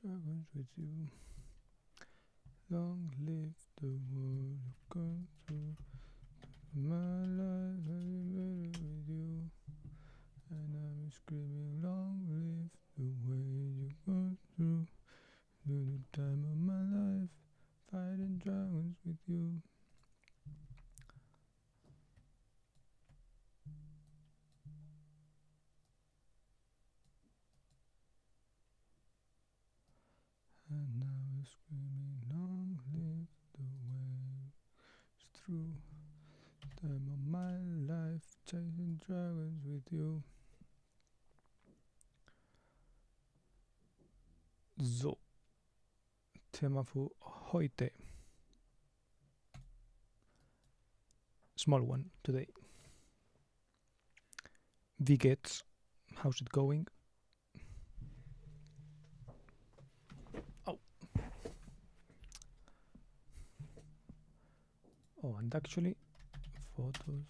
dragons with you. Long live the world you've gone through. My life has been better with you. And I'm screaming, long live the way you've gone through. The time of my life, fighting dragons with you. And now we're screaming, long live the way it's through. Time of my life, chasing dragons with you. So, Thema für heute. Small one today. Wie geht's? How's it going? Oh, and actually, photos.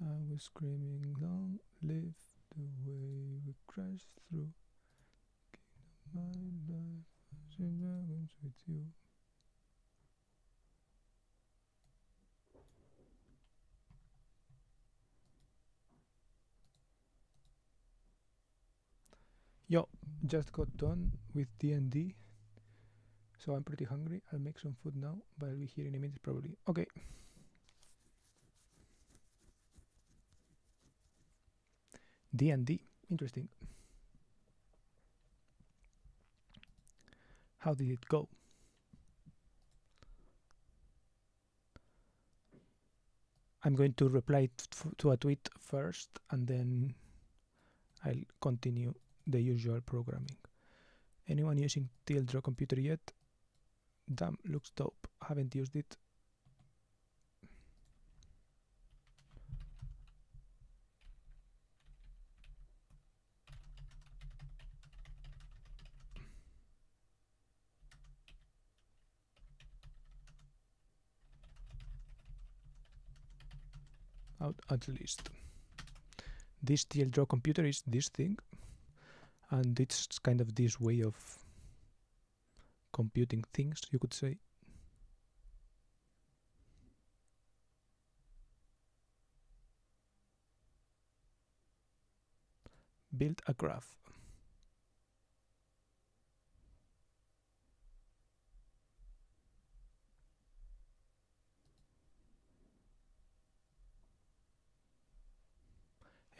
I was screaming, long live the way we crashed through. My life, chasing dragons with you. Yo, just got done with D&D, so I'm pretty hungry. I'll make some food now, but I'll be here in a minute probably. Okay. D&D, interesting. How did it go? I'm going to reply to a tweet first, and then I'll continue the usual programming. Anyone using TL Draw Computer yet? Damn, looks dope. Haven't used it. Out at least. This TL Draw Computer is this thing, and it's kind of this way of computing things, you could say. Build a graph.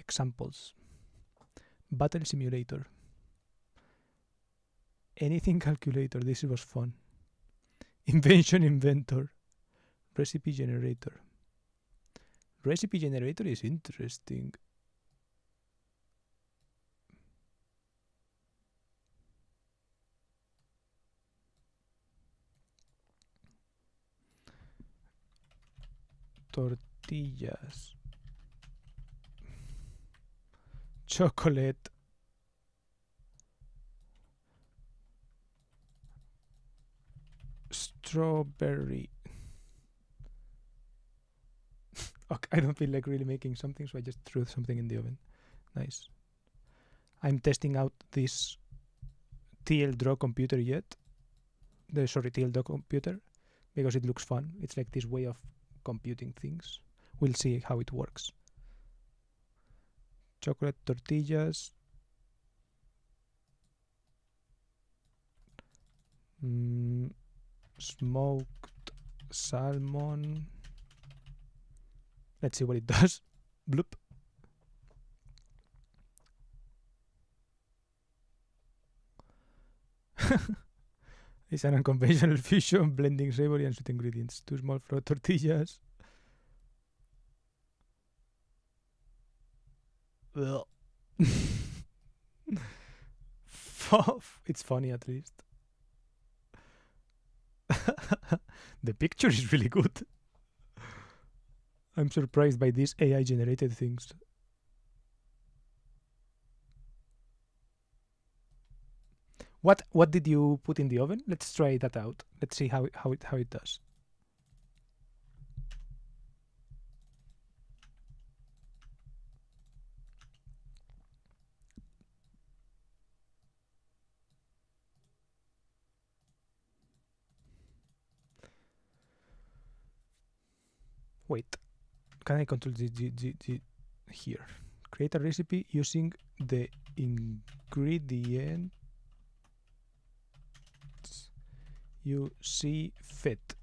Examples. Battle simulator. Anything calculator, this was fun. Invention inventor. Recipe generator. Recipe generator is interesting. Tortillas. Chocolate. Strawberry. Okay, I don't feel like really making something, so I just threw something in the oven. Nice. I'm testing out this TL Draw computer yet. TL Draw computer, because it looks fun. It's like this way of computing things. We'll see how it works. Chocolate tortillas. Smoked salmon. Let's see what it does. Bloop. It's an unconventional fusion, blending savory and sweet ingredients. 2 small flour tortillas. It's funny at least. The picture is really good. I'm surprised by these AI generated things. What did you put in the oven? Let's try that out. Let's see how it does. Wait, can I control the here? Create a recipe using the ingredient you see fit.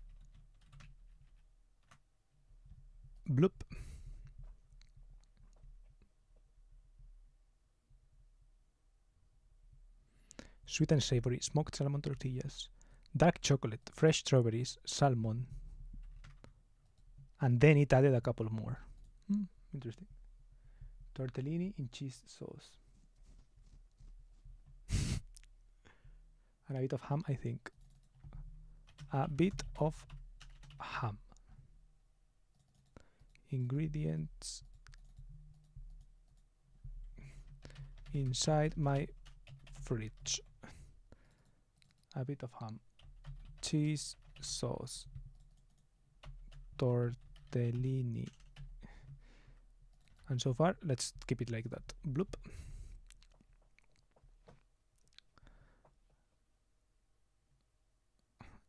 Bloop. Sweet and savory smoked salmon tortillas, dark chocolate, fresh strawberries, salmon, and then it added a couple more. Interesting. Tortellini in cheese sauce. And a bit of ham, I think. A bit of ham. Ingredients inside my fridge. A bit of ham. Cheese sauce. Tortellini. And so far, let's keep it like that. Bloop.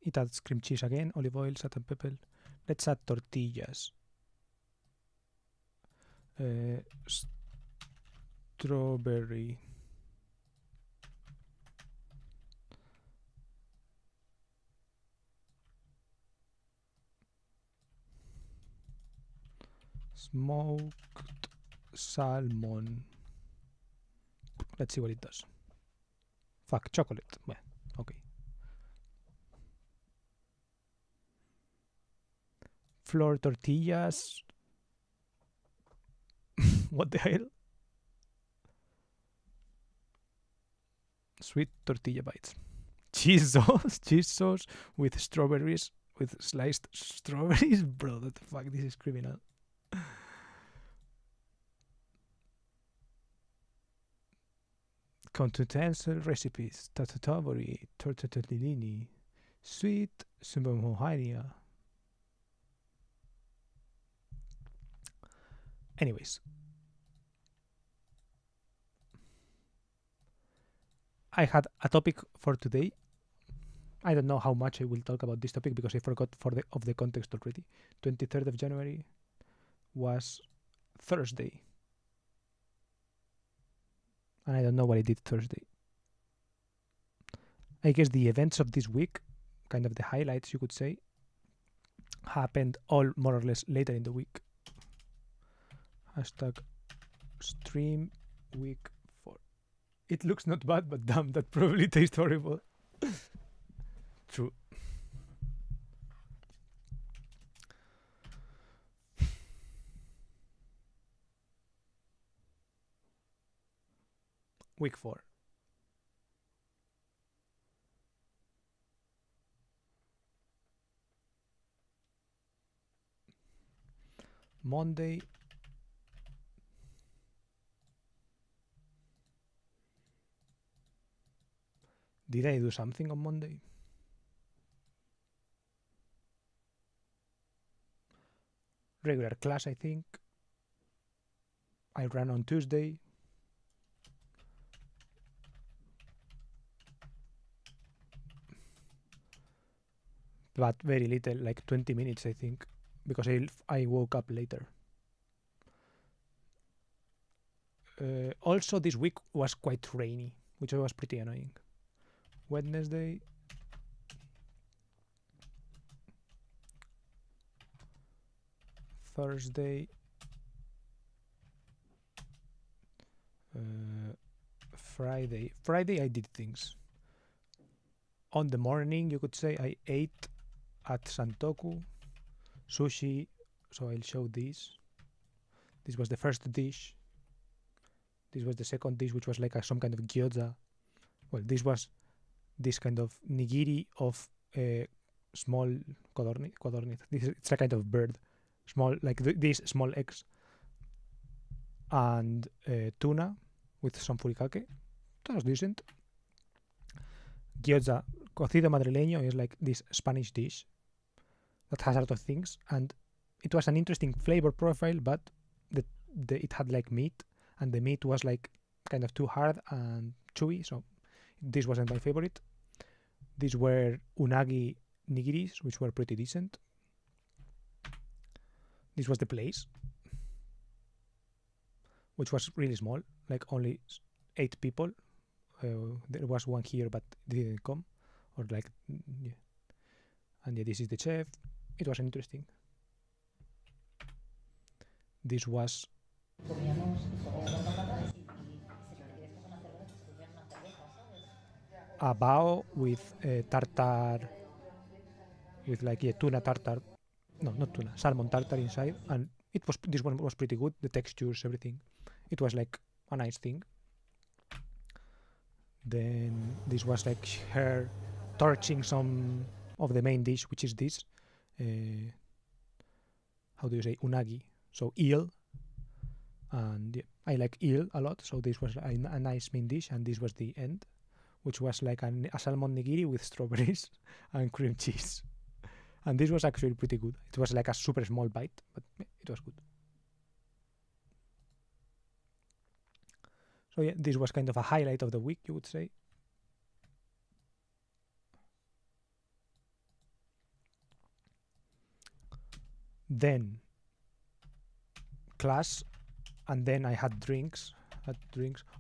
It adds cream cheese again, olive oil, salt and pepper. Let's add tortillas. Strawberry. Smoked salmon. Let's see what it does. Fuck, chocolate. Well, okay. Flour tortillas. What the hell? Sweet tortilla bites. Cheese sauce with strawberries, with sliced strawberries. Bro, what the fuck? This is criminal. Continental recipes. Tatatavori, tortellini, sweet subamohania. Anyways, I had a topic for today. I don't know how much I will talk about this topic because I forgot of the context already. 23rd of January was Thursday. And I don't know what I did Thursday. I guess the events of this week, kind of the highlights you could say, happened all more or less later in the week. Hashtag stream week 4. It looks not bad, but damn, that probably tastes horrible. True. Week 4. Monday. Did I do something on Monday? Regular class, I think. I ran on Tuesday. But very little, like 20 minutes, I think, because I woke up later. Also, this week was quite rainy, which was pretty annoying. Wednesday. Thursday. Friday. Friday I did things. On the morning, you could say I ate at Santoku sushi. So I'll show this. This was the first dish. This was the second dish, which was like some kind of gyoza. Well, this was this kind of nigiri of small codorniz. It's a kind of bird. Small, like these small eggs. And tuna with some furikake. That was decent. Gyoza, cocido madrileño, is like this Spanish dish that has a lot of things. And it was an interesting flavor profile, but it had like meat. And the meat was like kind of too hard and chewy, so this wasn't my favorite. These were unagi nigiris, which were pretty decent. This was the place, which was really small, like only 8 people. There was one here, but they didn't come, or like, yeah. And yeah, this is the chef. It was interesting. This was a bao with tartar, with like tuna tartar. No, not tuna, salmon tartar inside, and this one was pretty good. The textures, everything. It was like a nice thing. Then this was like her torching some of the main dish, which is this. How do you say unagi? So eel, and yeah, I like eel a lot. So this was a nice main dish, and this was the end, which was like a salmon nigiri with strawberries and cream cheese. And this was actually pretty good. It was like a super small bite, but it was good. So yeah, this was kind of a highlight of the week, you would say. Then class, and then I had drinks.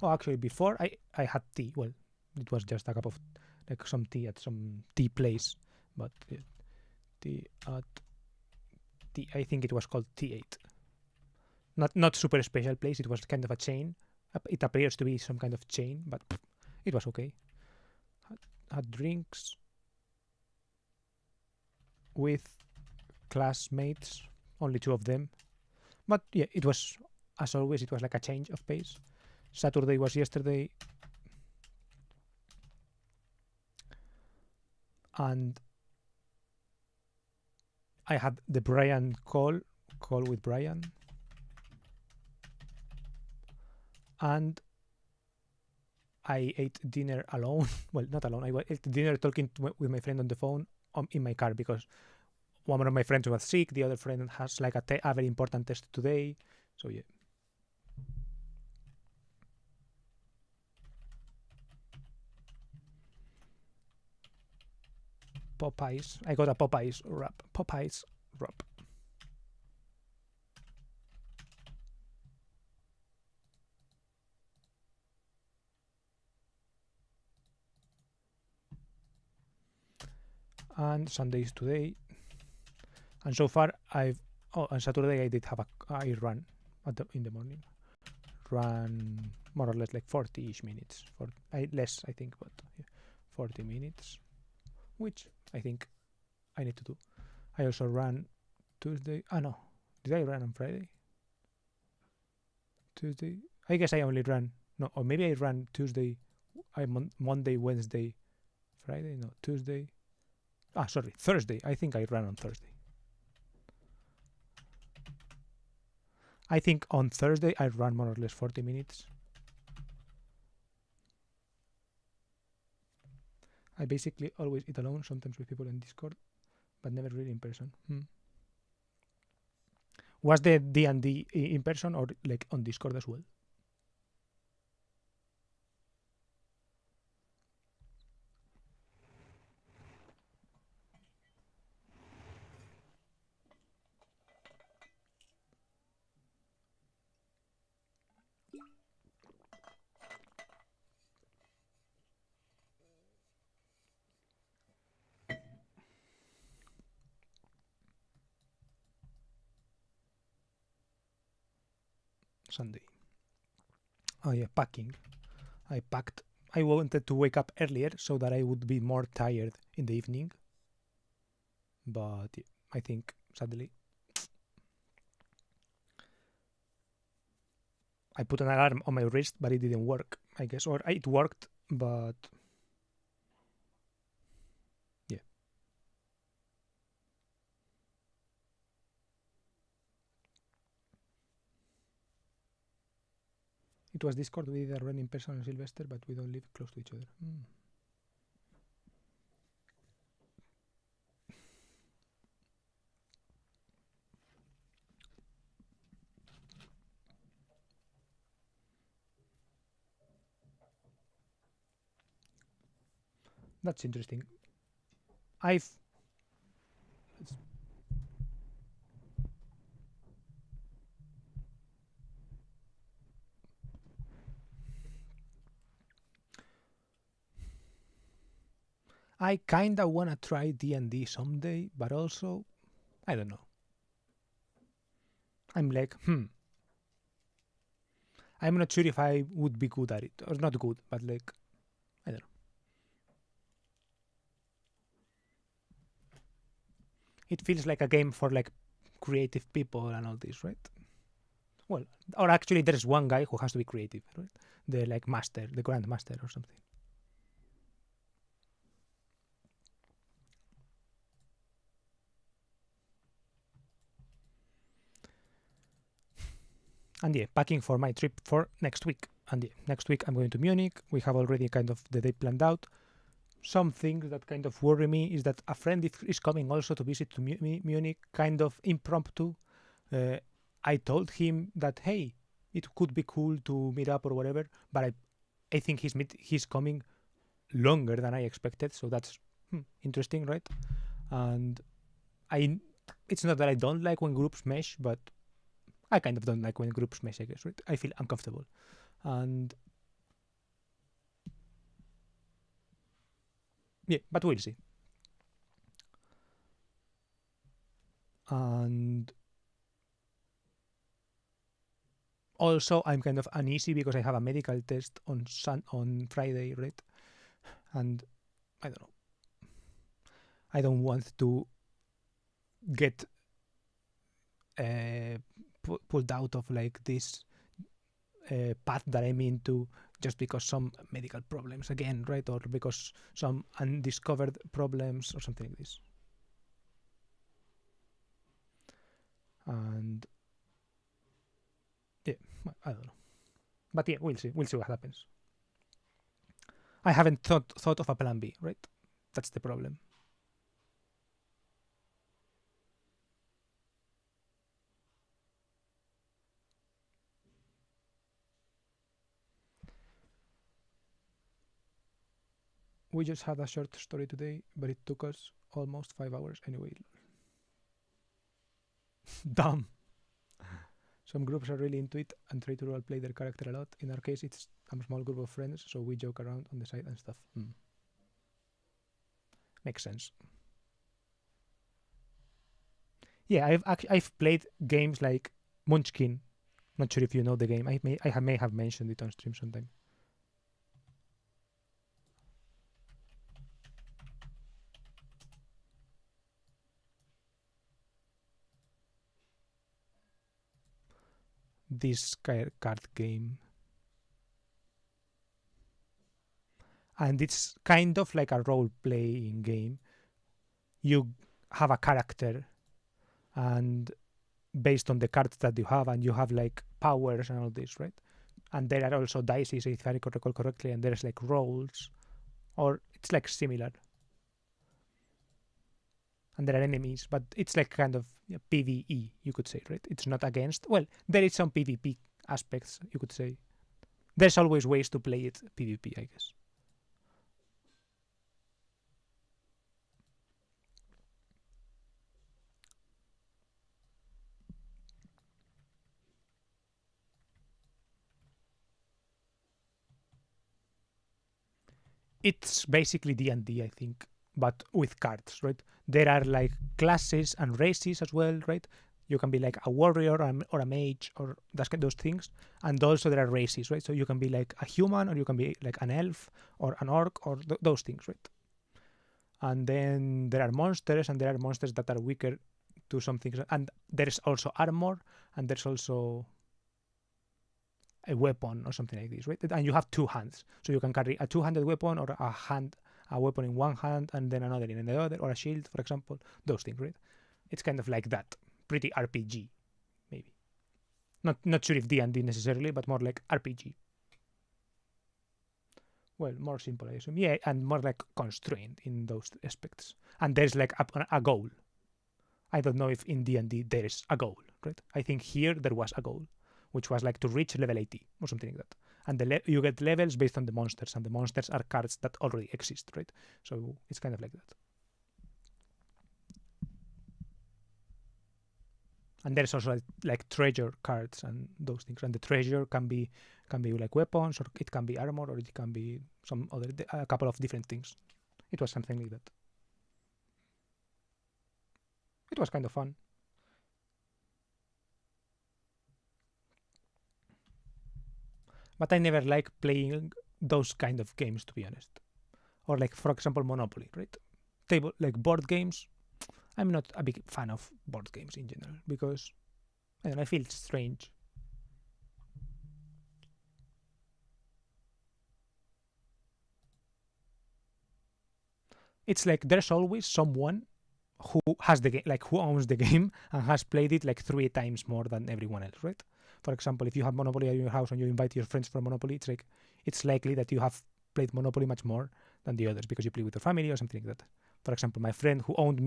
Oh, actually, before I had tea. Well, it was just a cup of like some tea at some tea place, but tea at tea. I think it was called T8. Not super special place. It was kind of a chain. It appears to be some kind of chain, but it was okay. Had drinks with classmates, only 2 of them. But yeah, it was, as always, it was like a change of pace. Saturday was yesterday. And I had the Brian call with Brian. And I ate dinner alone. Well, not alone. I ate dinner talking with my friend on the phone in my car, because one of my friends was sick. The other friend has like a very important test today. So yeah. Popeyes. I got a Popeyes wrap. And Sunday is today. And so far on Saturday I did have I ran in the morning. Ran more or less like 40-ish minutes. Less, I think, but 40 minutes, which I think I need to do. I also ran Tuesday. No. Did I run on Friday? Tuesday? I guess I only ran. No, or maybe I ran Tuesday. Monday, Wednesday, Friday. No, Tuesday. Sorry, Thursday. I think I ran on Thursday. I think on Thursday I ran more or less 40 minutes. I basically always eat alone, sometimes with people in Discord, but never really in person. Was the D&D in person or like on Discord as well? Sunday. Oh yeah, packing. I packed. I wanted to wake up earlier so that I would be more tired in the evening. But yeah, I think, sadly, I put an alarm on my wrist, but it didn't work, I guess. Or it worked, but yeah. It was Discord. We did a run in person on Sylvester, but we don't live close to each other. That's interesting. I kinda wanna try D&D someday, but also I don't know. I'm like, I'm not sure if I would be good at it or not good, but like I don't know. It feels like a game for like creative people and all this, right? Well, or actually, there's one guy who has to be creative, right? The like master, the grand master or something. And yeah, packing for my trip for next week. And yeah, next week I'm going to Munich. We have already kind of the day planned out. Some things that kind of worry me is that a friend is coming also to visit to Munich, kind of impromptu. I told him that hey, it could be cool to meet up or whatever, but I think he's coming longer than I expected, so that's interesting, right? And it's not that I don't like when groups mesh, but I kind of don't like when groups mesh, I guess, right? I feel uncomfortable. And yeah, but we'll see. And also, I'm kind of uneasy because I have a medical test on Friday, right? And I don't know. I don't want to get pulled out of like this path that I'm into just because some medical problems again, right? Or because some undiscovered problems or something like this. And yeah, I don't know. But yeah, we'll see. We'll see what happens. I haven't thought of a plan B, right? That's the problem. We just had a short story today, but it took us almost 5 hours anyway. Dumb. Some groups are really into it and try to roleplay their character a lot. In our case, it's a small group of friends, so we joke around on the side and stuff. Makes sense. Yeah, I've played games like Munchkin. Not sure if you know the game. I may have mentioned it on stream sometime. This card game, and it's kind of like a role-playing game. You have a character, and based on the cards that you have, and you have like powers and all this, right? And there are also dice, if I recall correctly, and there's like rolls, or it's like similar. And there are enemies, but it's like kind of PvE, you could say, right? It's not against. Well, there is some PvP aspects, you could say. There's always ways to play it PvP, I guess. It's basically D&D, I think, but with cards, right? There are like classes and races as well, right? You can be like a warrior or a mage or those things, and also there are races, right? So you can be like a human, or you can be like an elf or an orc, or those things, right? And then there are monsters, and there are monsters that are weaker to some things, and there's also armor, and there's also a weapon or something like this, right? And you have two hands, so you can carry a two-handed weapon, or a weapon in one hand and then another in the other, or a shield, for example. Those things, right? It's kind of like that, pretty RPG, maybe. Not sure if D&D necessarily, but more like RPG. Well, more simple, I assume. Yeah, and more like constrained in those aspects. And there's like a goal. I don't know if in D&D there's a goal, right? I think here there was a goal, which was like to reach level 80 or something like that. And you get levels based on the monsters, and the monsters are cards that already exist, right? So it's kind of like that. And there's also like treasure cards and those things, and the treasure can be like weapons, or it can be armor, or it can be a couple of different things. It was something like that. It was kind of fun. But I never like playing those kind of games, to be honest. Or like, for example, Monopoly, right? Table like board games. I'm not a big fan of board games in general because I don't know, I feel strange. It's like there's always someone who has the game, like who owns the game and has played it like 3 times more than everyone else, right? For example, if you have Monopoly at your house and you invite your friends for Monopoly, it's like it's likely that you have played Monopoly much more than the others because you play with your family or something like that. For example, my friend who owned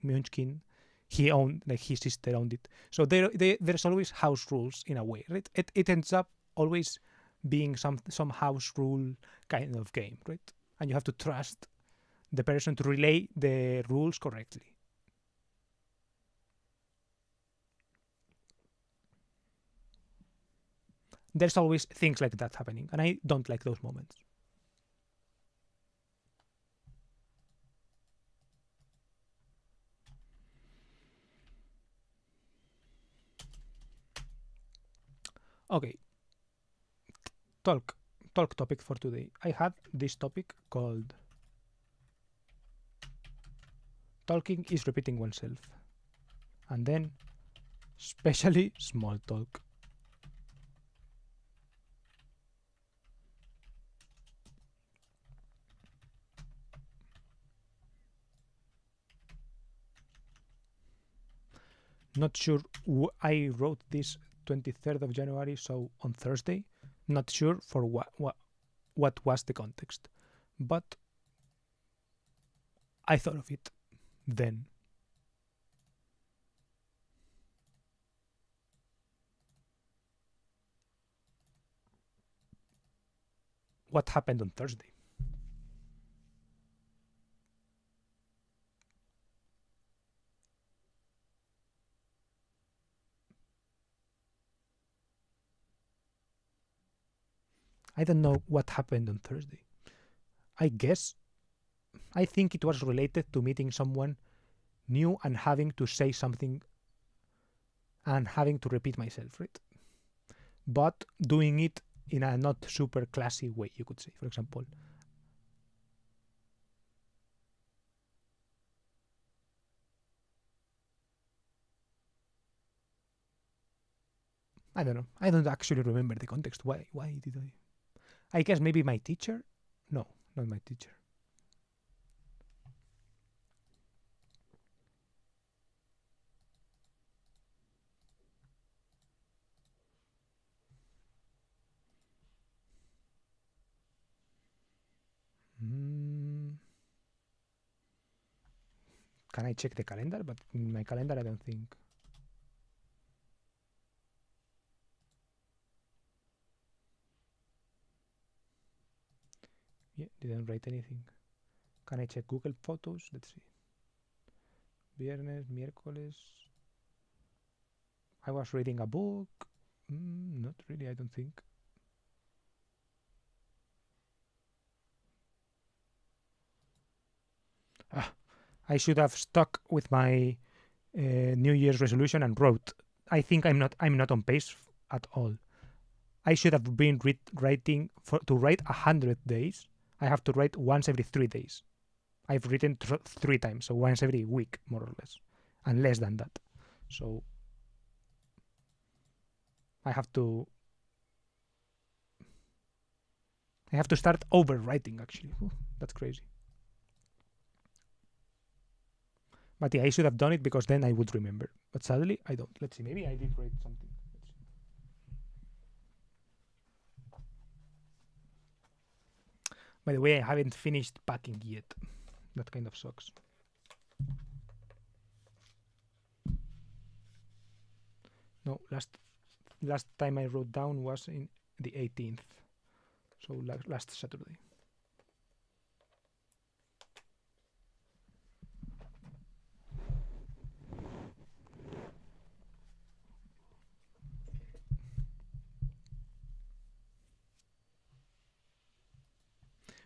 Munchkin, he owned like his sister owned it. So there's always house rules in a way, right? It ends up always being some house rule kind of game, right? And you have to trust the person to relay the rules correctly. There's always things like that happening, and I don't like those moments. Okay, talk talk topic for today. I had this topic called talking is repeating oneself, and then especially small talk. Not sure I wrote this 23rd of January, so on Thursday. Not sure for what was the context, but I thought of it then. What happened on Thursday? I don't know what happened on Thursday. I guess I think it was related to meeting someone new and having to say something and having to repeat myself, right? But doing it in a not super classy way, you could say. For example, I don't know. I don't actually remember the context. Why did I? I guess maybe my teacher? No, not my teacher. Mm, can I check the calendar? But in my calendar, I don't think. Yeah, didn't write anything. Can I check Google Photos? Let's see. Viernes, miércoles. I was reading a book. Not really, I don't think. Ah, I should have stuck with my New Year's resolution and wrote. I think I'm not on pace at all. I should have been writing to write 100 days. I have to write once every 3 days. I've written 3 times, so once every week, more or less, and less than that. So I have to start overwriting. Actually, that's crazy. But yeah, I should have done it because then I would remember. But sadly, I don't. Let's see. Maybe I did write something. By the way, I haven't finished packing yet. That kind of sucks. No, last time I wrote down was in the 18th, so last Saturday.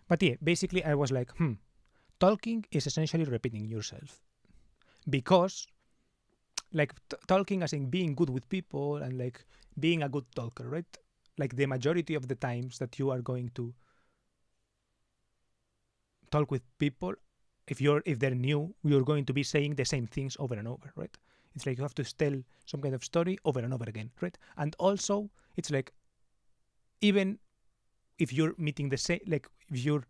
But yeah, basically I was like, talking is essentially repeating yourself, because like talking as in being good with people and like being a good talker, right? Like the majority of the times that you are going to talk with people, if they're new, you're going to be saying the same things over and over, right? It's like you have to tell some kind of story over and over again, right? And also it's like, even if you're meeting the same, like if you're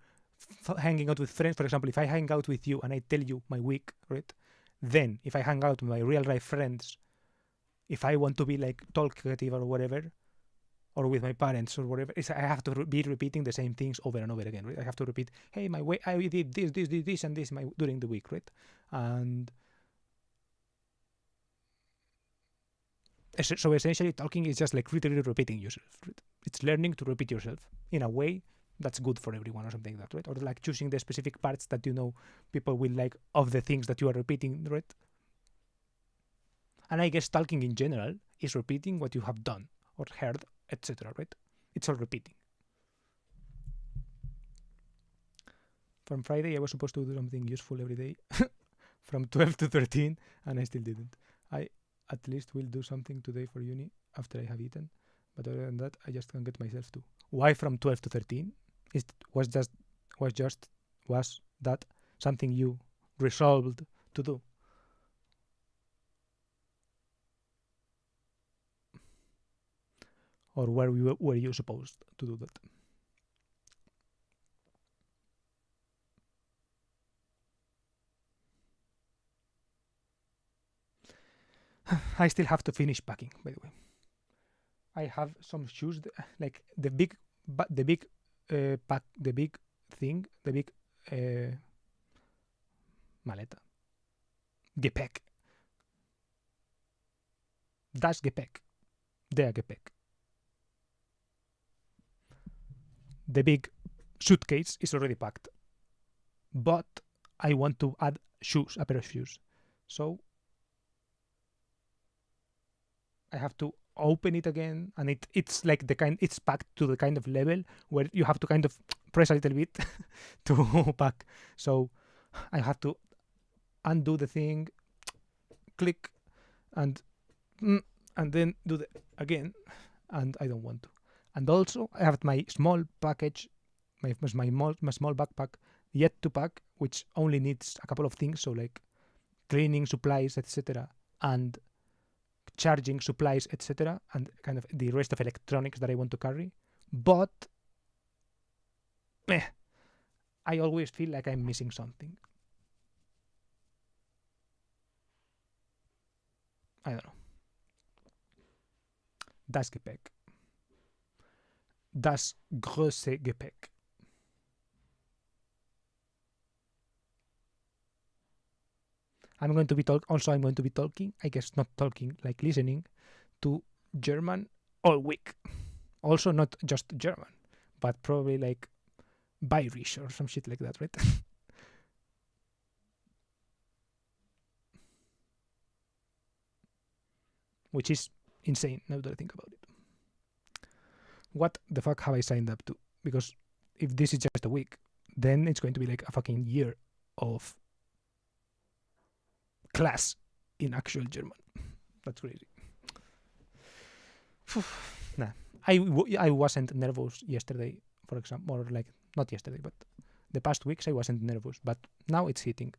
hanging out with friends, for example, if I hang out with you and I tell you my week, right? Then if I hang out with my real life friends, if I want to be like talkative or whatever, or with my parents or whatever, I have to be repeating the same things over and over again, right? I have to repeat, hey, my way, I did this, and this during the week, right? And so essentially, talking is just like literally repeating yourself, right? It's learning to repeat yourself in a way that's good for everyone or something like that, right? Or like choosing the specific parts that you know people will like of the things that you are repeating, right? And I guess talking in general is repeating what you have done or heard, etc., right? It's all repeating. From Friday, I was supposed to do something useful every day from 12 to 13, and I still didn't. I at least will do something today for uni after I have eaten, but other than that, I just can't get myself to. Why from 12 to 13? Was that something you resolved to do? Or were you supposed to do that? I still have to finish packing, by the way. I have some shoes, like the big pack, the big thing, the big maleta. Gepäck. Das Gepäck. Der Gepäck. The big suitcase is already packed, but I want to add shoes, a pair of shoes. So I have to open it again, and it's like it's packed to the kind of level where you have to kind of press a little bit to pack. So I have to undo the thing, click, and then do the again, and I don't want to. And also I have my small package, my small backpack yet to pack, which only needs a couple of things, so like cleaning supplies, etc., and charging supplies, etc., and kind of the rest of electronics that I want to carry. But I always feel like I'm missing something. I don't know. Das Gepäck. Das große Gepäck. I'm going to be talking, I guess not talking, like listening to German all week. Also not just German, but probably like Bayerisch or some shit like that, right? Which is insane now that I think about it. What the fuck have I signed up to? Because if this is just a week, then it's going to be like a fucking year of class in actual German. That's crazy. Nah, I wasn't nervous yesterday, for example, or like not yesterday, but the past weeks I wasn't nervous, but now it's hitting.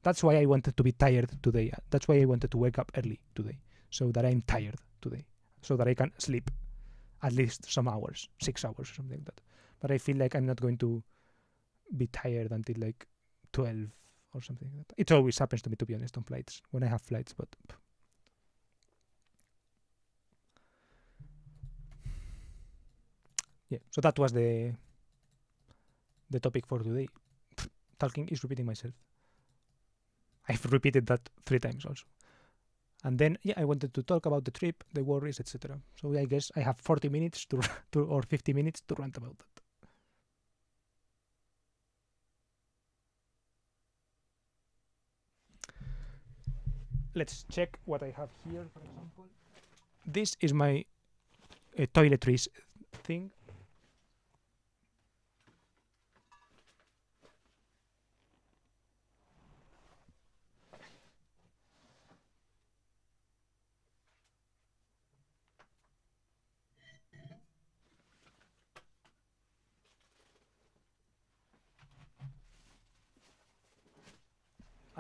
That's why I wanted to be tired today. That's why I wanted to wake up early today, so that I'm tired today, so that I can sleep at least some hours, 6 hours or something like that. But I feel like I'm not going to be tired until like 12 or something like that. It always happens to me, to be honest, on flights, when I have flights, but yeah. So that was the topic for today. Talking is repeating myself. I've repeated that 3 times also. And then, yeah, I wanted to talk about the trip, the worries, etc. So I guess I have 40 minutes to or 50 minutes to rant about that. Let's check what I have here, for example. This is my toiletries thing.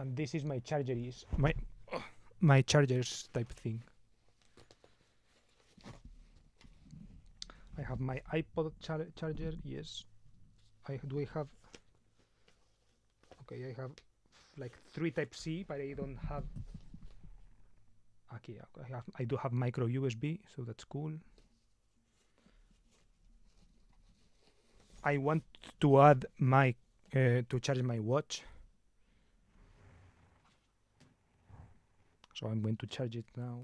and this is my charger is my chargers type thing. I have my iPod charger. Yes, I have. Okay, I have like 3 type C, but I don't have. Okay, I do have micro USB, so that's cool. I want to add my to charge my watch, so I'm going to charge it now.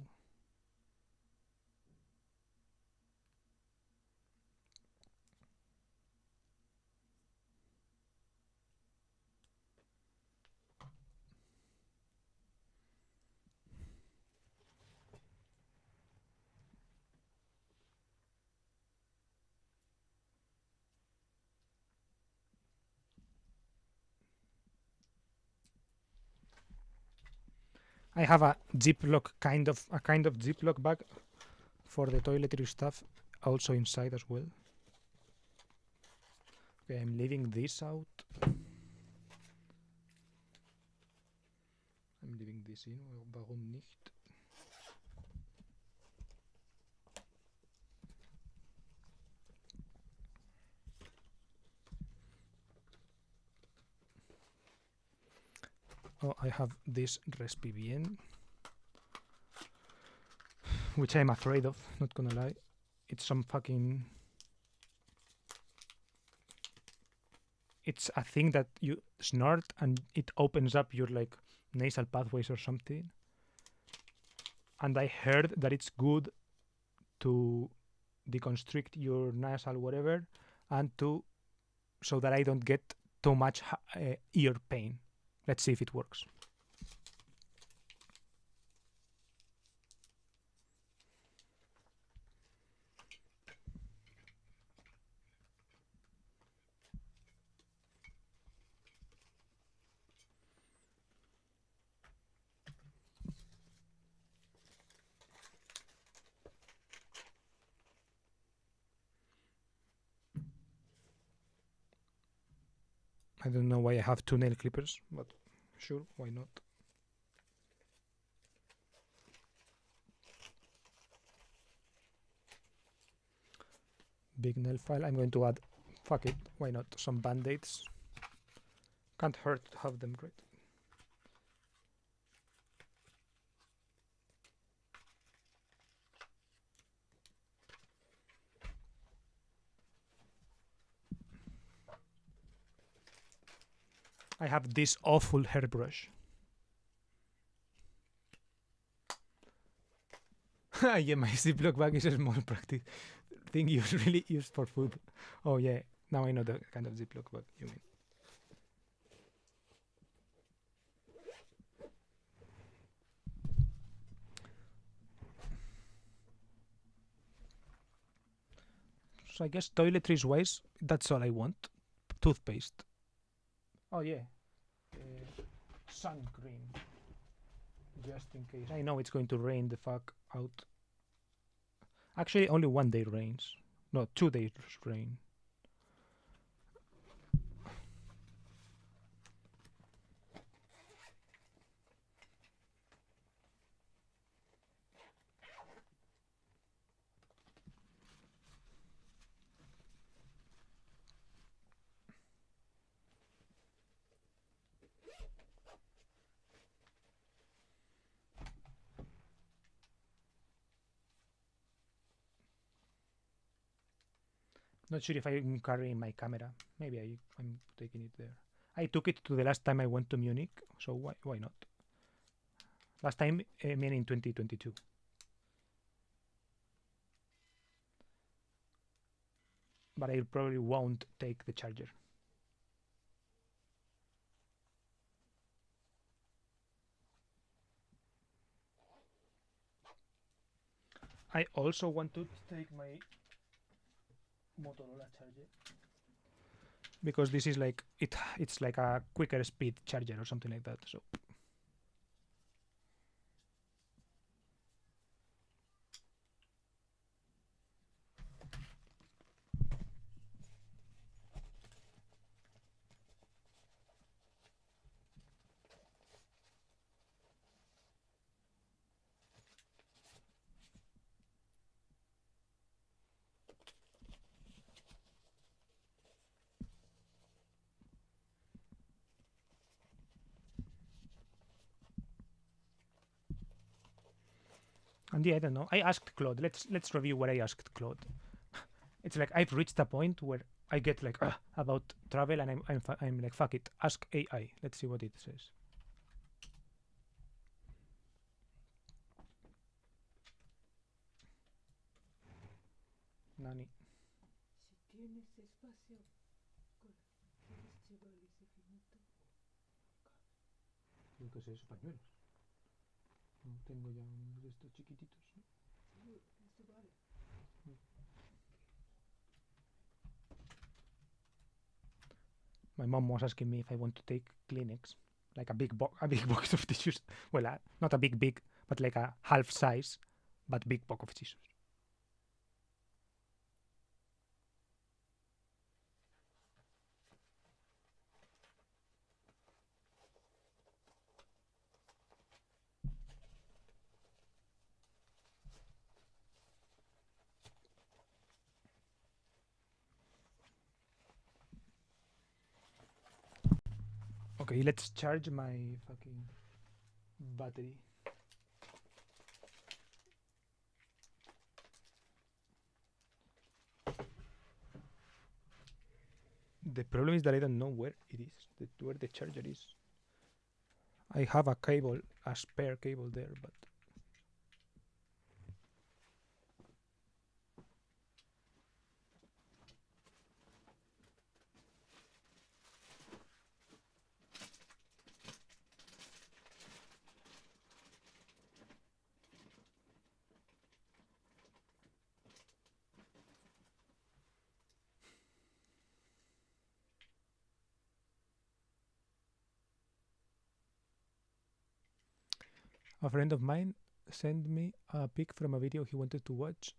I have a Ziploc kind of Ziploc bag for the toiletry stuff, also inside as well. Okay, I'm leaving this out. I'm leaving this in. Warum nicht? Oh, I have this Respibien, which I'm afraid of, not gonna lie. It's some fucking... It's a thing that you snort and it opens up your like nasal pathways or something. And I heard that it's good to deconstrict your nasal whatever, and so that I don't get too much ear pain. Let's see if it works. I don't know why I have 2 nail clippers, but sure, why not? Big nail file. I'm going to add, fuck it, why not, some band-aids. Can't hurt to have them, right? I have this awful hairbrush. Yeah, my Ziploc bag is a small practice thing you really use for food. Oh yeah, now I know the kind of Ziploc bag you mean. So I guess toiletries wise, that's all I want. Toothpaste. Oh yeah, sun cream. Just in case. I know it's going to rain the fuck out. Actually, only 1 day rains. No, 2 days rain. Not sure if I'm carrying my camera. Maybe I'm taking it there. I took it to the last time I went to Munich, so why not? Last time, meaning 2022. But I probably won't take the charger. I also want to take my Motorola charger, because this is like it's like a quicker speed charger or something like that. So And yeah, I don't know. I asked Claude. Let's review what I asked Claude. It's like I've reached a point where I get like about travel, and I'm like, fuck it. Ask AI. Let's see what it says. Nani. Si tienes espacio, ¿quieres llevar ese finito? Yo qué sé, es pañuelos. No tengo ya unos de estos chiquititos, ¿no? Sí, eso vale. My mom was asking me if I want to take Kleenex, like a big box of tissues. Well, not a big, but like a half size, but big box of tissues. Okay, let's charge my fucking battery. The problem is that I don't know where it is, where the charger is. I have a cable, a spare cable there, but a friend of mine sent me a pic from a video he wanted to watch,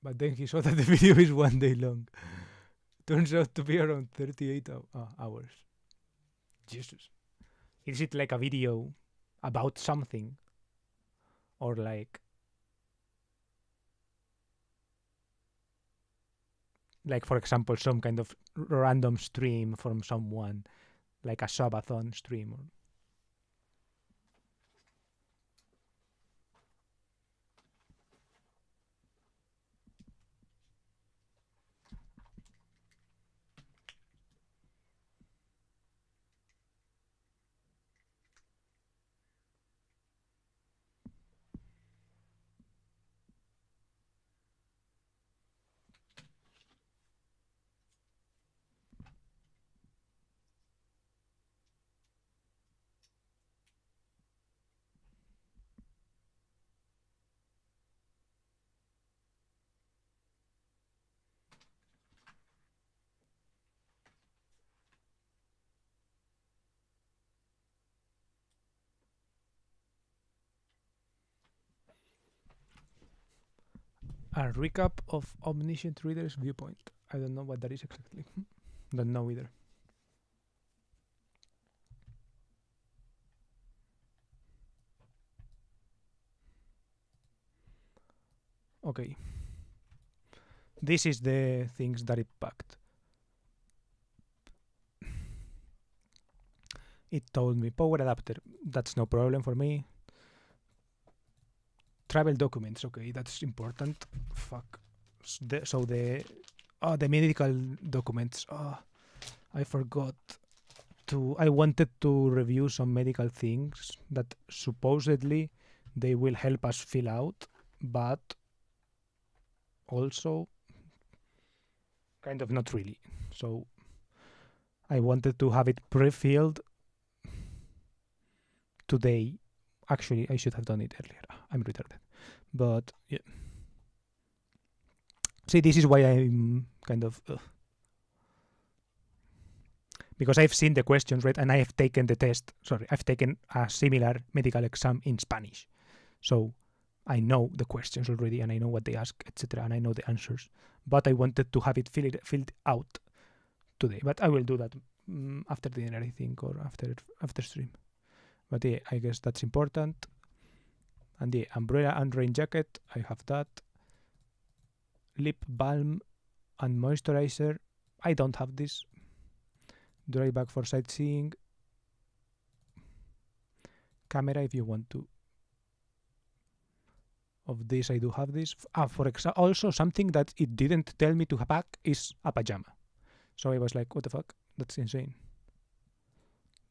but then he saw that the video is 1 day long. Turns out to be around 38 hours. Jesus. Is it like a video about something? Or like for example, some kind of random stream from someone, like a subathon stream? Or a recap of omniscient reader's viewpoint. I don't know what that is exactly. Don't know either. Okay. This is the things that it packed. It told me power adapter. That's no problem for me. Travel documents. Okay, that's important. Fuck. So the medical documents. I forgot to. I wanted to review some medical things that supposedly they will help us fill out, but also kind of not really. So I wanted to have it pre-filled today. Actually, I should have done it earlier. I'm retarded. But yeah. See, this is why I'm kind of... because I've seen the questions, right? And I have taken the test. Sorry, I've taken a similar medical exam in Spanish. So I know the questions already, and I know what they ask, etc. And I know the answers. But I wanted to have it filled out today. But I will do that after dinner, I think, or after stream. But yeah, I guess that's important. And the umbrella and rain jacket, I have that. Lip balm and moisturizer, I don't have this. Dry bag for sightseeing. Camera if you want to. of this I do have this. For example, also something that it didn't tell me to pack is a pajama. So I was like, what the fuck? That's insane.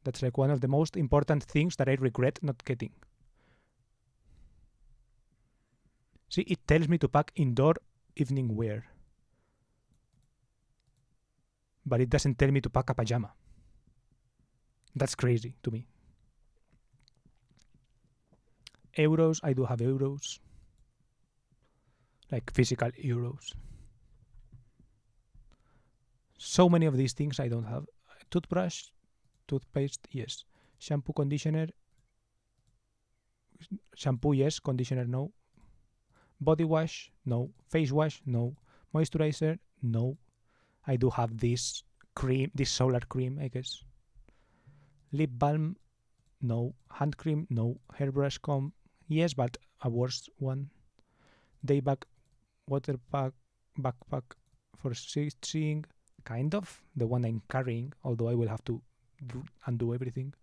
That's like one of the most important things that I regret not getting. See, it tells me to pack indoor evening wear. But it doesn't tell me to pack a pajama. That's crazy to me. Euros, I do have euros. Like physical euros. So many of these things I don't have. Toothbrush, toothpaste, yes. Shampoo, conditioner. Shampoo, yes. Conditioner, no. Body wash, no. Face wash, no. Moisturizer, no. I do have this cream, this solar cream, I guess. Lip balm, no. Hand cream, no. Hairbrush comb, yes, but a worse one. Day bag, water pack, backpack for sightseeing, kind of. The one I'm carrying, although I will have to undo everything.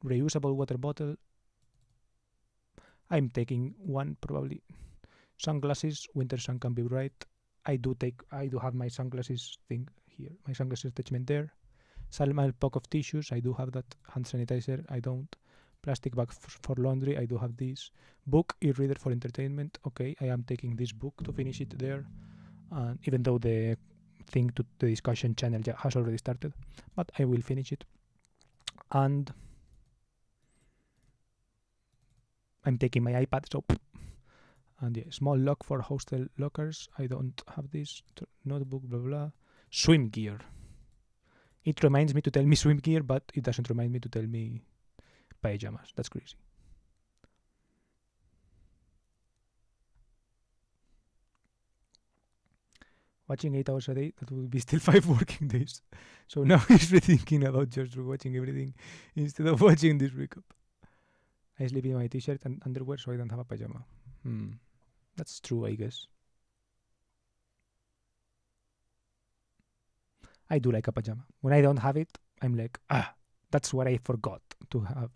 Reusable water bottle. I'm taking one probably. Sunglasses, winter sun can be bright. I do have my sunglasses thing here, my sunglasses attachment there. Small pack of tissues, I do have that. Hand sanitizer, I don't. Plastic bag for laundry, I do have this. Book, e-reader for entertainment. Okay, I am taking this book to finish it there. Even though the thing to the discussion channel has already started, but I will finish it. And I'm taking my iPad, so. And yeah, small lock for hostel lockers. I don't have this. Notebook, blah, blah. Swim gear. It reminds me to tell me swim gear, but it doesn't remind me to tell me pajamas. That's crazy. Watching 8 hours a day, that would be still 5 working days. So now he's rethinking about just watching everything instead of watching this recap. I sleep in my t-shirt and underwear, so I don't have a pajama. That's true, I guess. I do like a pajama. When I don't have it, I'm like, that's what I forgot to have.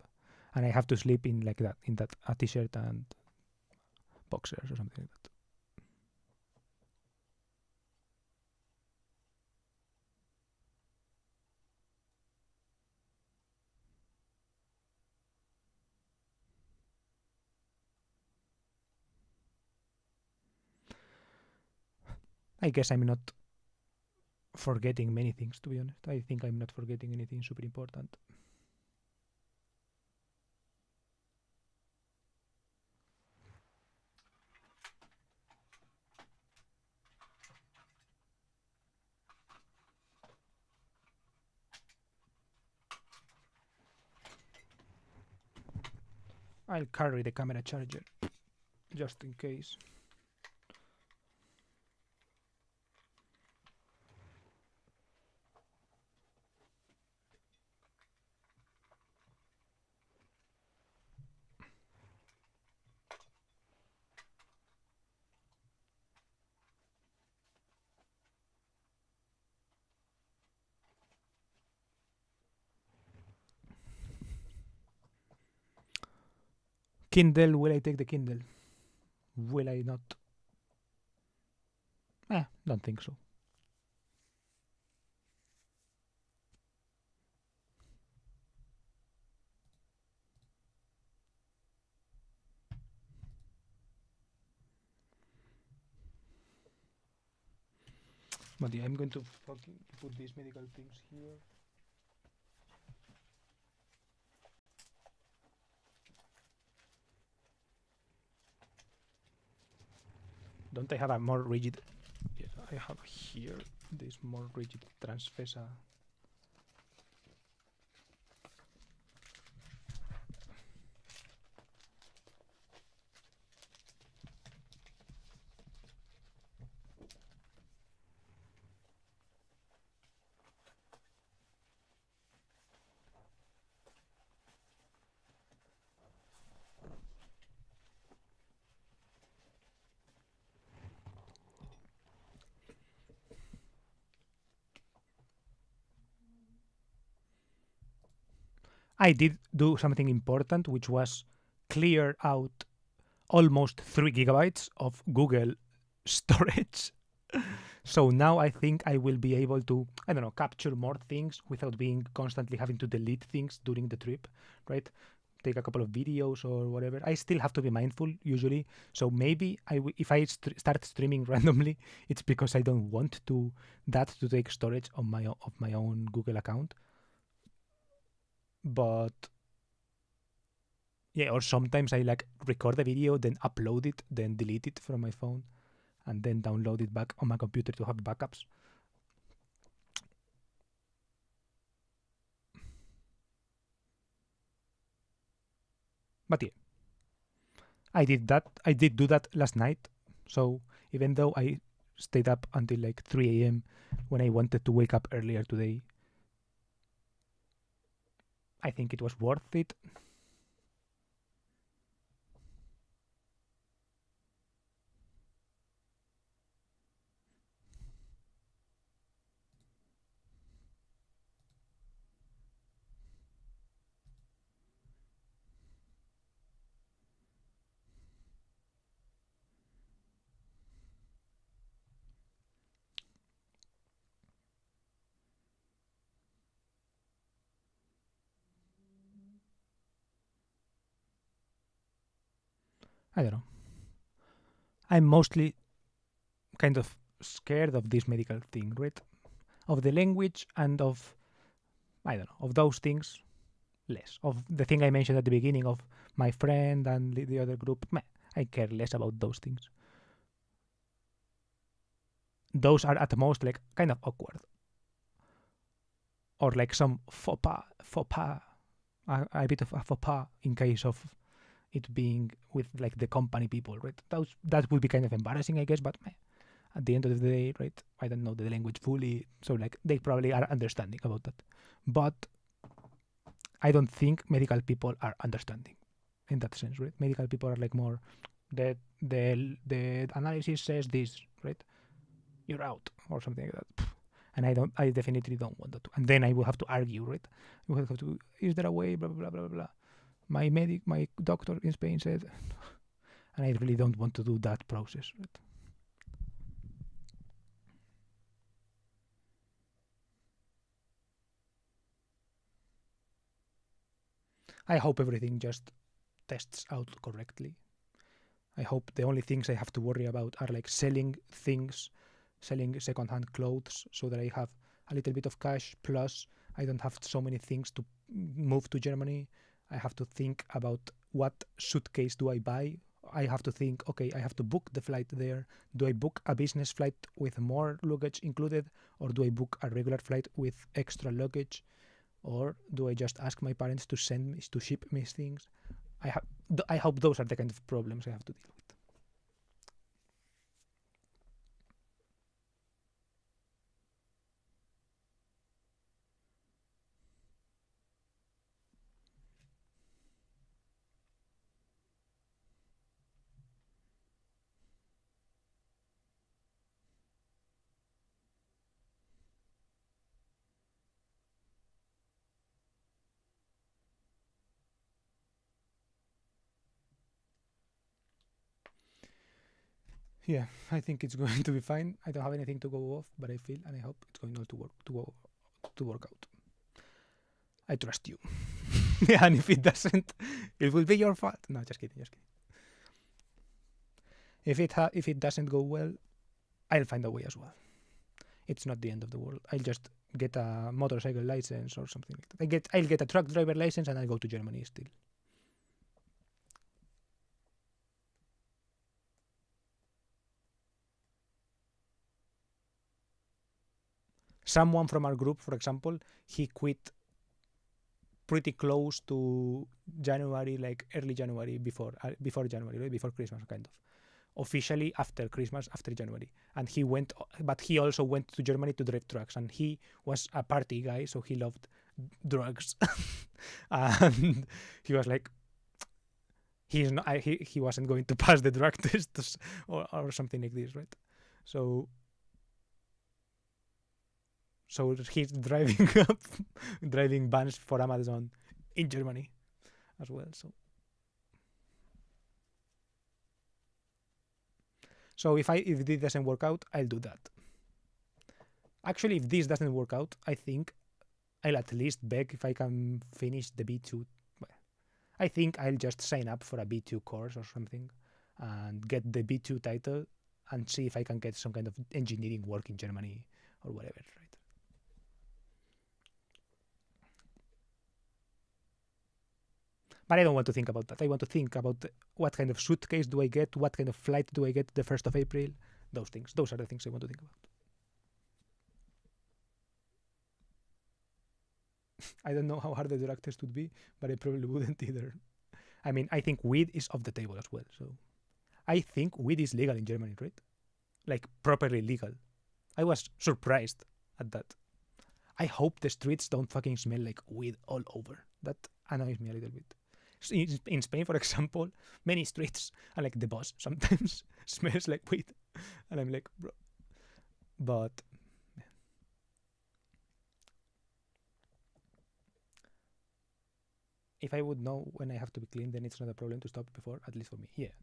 And I have to sleep in like that, in that a t-shirt and boxers or something like that. I guess I'm not forgetting many things, to be honest. I think I'm not forgetting anything super important. I'll carry the camera charger just in case. Kindle, will I take the Kindle? Will I not? Don't think so. But yeah, I'm going to fucking put these medical things here. Don't I have a more rigid? Yeah, I have here this more rigid transfesa. I did do something important, which was clear out almost 3 gigabytes of Google storage. So now I think I will be able to, I don't know, capture more things without being constantly having to delete things during the trip, right? Take a couple of videos or whatever. I still have to be mindful usually. So maybe if I start streaming randomly, it's because I don't want that to take storage on my own Google account. But yeah, or sometimes I like record the video, then upload it, then delete it from my phone, and then download it back on my computer to have backups. But yeah, I did that. I did do that last night. So even though I stayed up until like 3 a.m. when I wanted to wake up earlier today, I think it was worth it. I don't know. I'm mostly kind of scared of this medical thing, right? Of the language and of, I don't know, of those things, less. Of the thing I mentioned at the beginning of my friend and the other group, meh, I care less about those things. Those are at most like kind of awkward. Or like some faux pas, a bit of a faux pas in case of it being with like the company people, right? That would be kind of embarrassing, I guess, but meh, at the end of the day, right? I don't know the language fully, so like they probably are understanding about that. But I don't think medical people are understanding in that sense, right? Medical people are like more the analysis says this, right? You're out or something like that. And I definitely don't want that. And then I will have to argue, right? We will have to, is there a way, blah, blah, blah, blah, blah. My doctor in Spain said, and I really don't want to do that process, right? I hope everything just tests out correctly. I hope the only things I have to worry about are like selling things, selling secondhand clothes so that I have a little bit of cash, plus I don't have so many things to move to Germany. I have to think about what suitcase do I buy. I have to think, okay, I have to book the flight there. Do I book a business flight with more luggage included, or do I book a regular flight with extra luggage? Or do I just ask my parents to ship me things? I hope those are the kind of problems I have to deal with. Yeah, I think it's going to be fine. I don't have anything to go off, but I feel and I hope it's going to work out. I trust you. Yeah, and if it doesn't, it will be your fault. No, just kidding. If it doesn't go well, I'll find a way as well. It's not the end of the world. I'll just get a motorcycle license or something like that. I'll get a truck driver license and I'll go to Germany still. Someone from our group, for example, he quit pretty close to January, like early January, before January, right? Before Christmas, kind of. Officially after Christmas, after January. And he also went to Germany to drive trucks. And he was a party guy, so he loved drugs. And he was like, he wasn't going to pass the drug test or something like this, right? So he's driving vans for Amazon in Germany as well. So So if this doesn't work out, I'll do that. Actually, if this doesn't work out, I think I'll at least beg if I can finish the B2. Well, I think I'll just sign up for a B2 course or something and get the B2 title and see if I can get some kind of engineering work in Germany or whatever, right? But I don't want to think about that. I want to think about what kind of suitcase do I get, what kind of flight do I get the 1st of April, those things. Those are the things I want to think about. I don't know how hard the drug test would be, but I probably wouldn't either. I mean, I think weed is off the table as well. So I think weed is legal in Germany, right? Like properly legal. I was surprised at that. I hope the streets don't fucking smell like weed all over. That annoys me a little bit. In Spain, for example, many streets are like the bus sometimes smells like weed. And I'm like, bro. But if I would know when I have to be clean, then it's not a problem to stop before, at least for me. Yeah.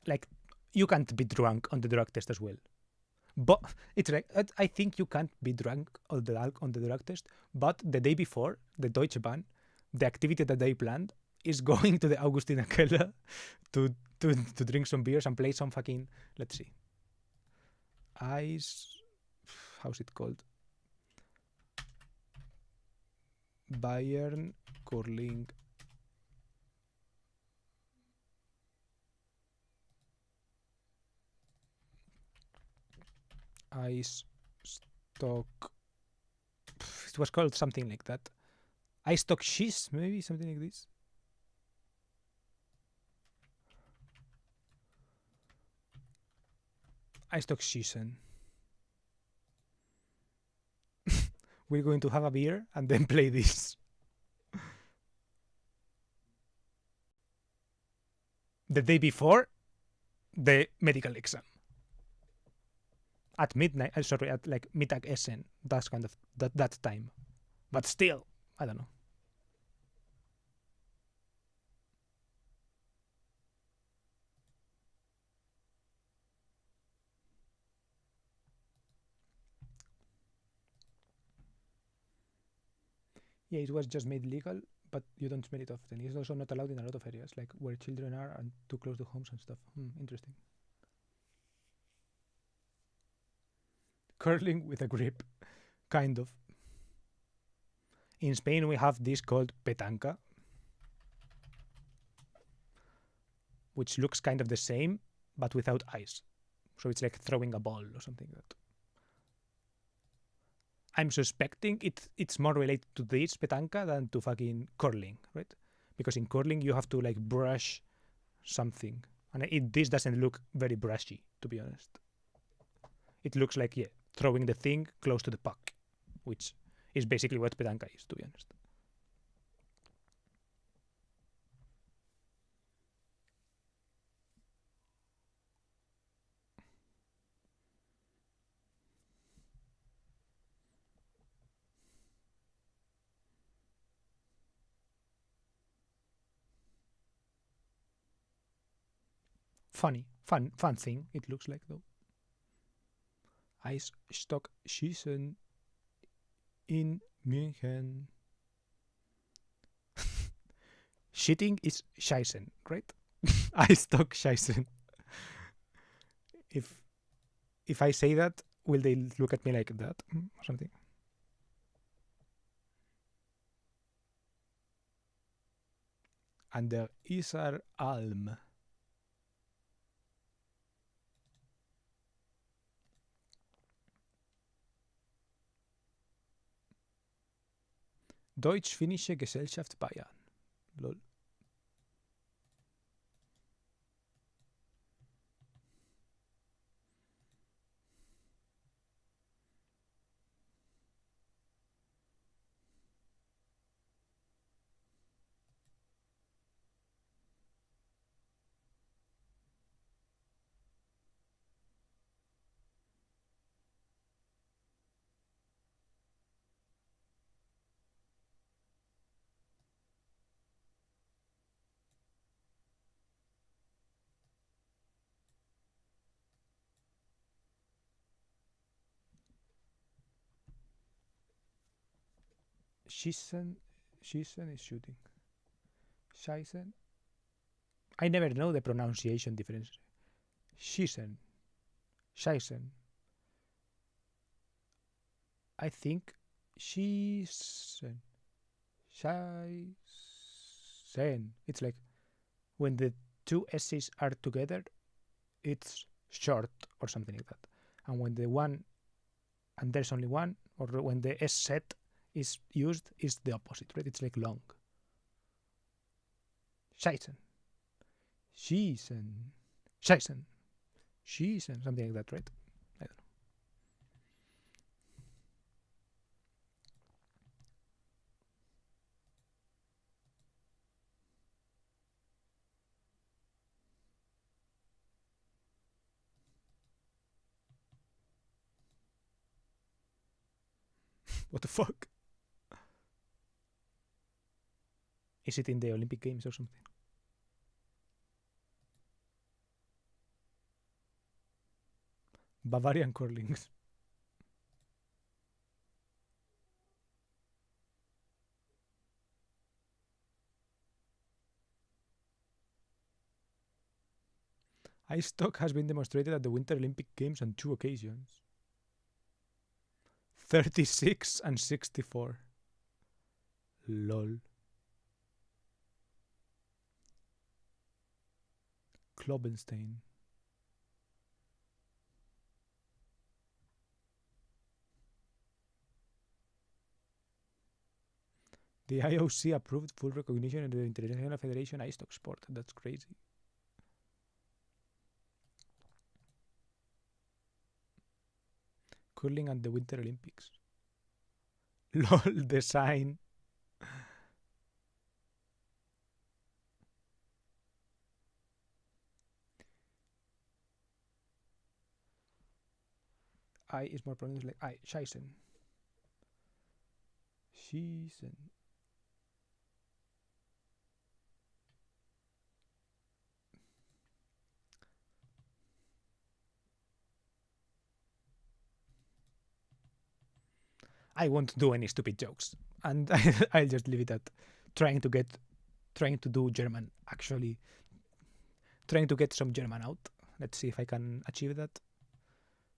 Like, you can't be drunk on the drug test as well. But it's like, I think you can't be drunk on the drug test, but the day before, the Deutsche Bahn, the activity that they planned is going to the Augustina Keller to drink some beers and play some fucking, let's see, how's it called? Bayern Curling Ice Stock. It was called something like that. Ice Stock Cheese, maybe something like this. Ice Stock season. We're going to have a beer and then play this. The day before the medical exam. At midnight, sorry, at like Mittagessen, that's kind of that time. But still, I don't know. Yeah, it was just made legal, but you don't smell it often. It's also not allowed in a lot of areas, like where children are and too close to homes and stuff. Interesting. Curling with a grip, kind of. In Spain, we have this called petanca, which looks kind of the same, but without ice. So it's like throwing a ball or something like that. I'm suspecting it's more related to this petanca than to fucking curling, right? Because in curling you have to like brush something, and this doesn't look very brushy, to be honest. It looks like, yeah, throwing the thing close to the puck, which is basically what petanca is, to be honest. Fun thing it looks like, though. Ice stock season in München. Shitting is scheißen, right? Ice stock scheißen. If I say that, will they look at me like that or something? And der Isar Alm. Deutsch-Finnische Gesellschaft Bayern. Lol. Schießen is shooting. Schießen. I never know the pronunciation difference. Schießen. Schießen. I think Schießen. Schießen. It's like when the two S's are together, it's short or something like that. And when the one and there's only one, or when the S set is used, is the opposite, right? It's like long. Scheißen. Schießen. Scheißen. Schießen. Something like that, right? I don't know. What the fuck? Is it in the Olympic Games or something? Bavarian curlings. Ice stock has been demonstrated at the Winter Olympic Games on 2 occasions. 36 and 64. Lol. Klobenstein. The IOC approved full recognition in the International Federation Ice Stock Sport. That's crazy. Curling and the Winter Olympics. Lol, the sign. I is more pronounced like I. Scheißen. Schießen. I won't do any stupid jokes, and I'll just leave it at trying to do German. Actually, trying to get some German out. Let's see if I can achieve that.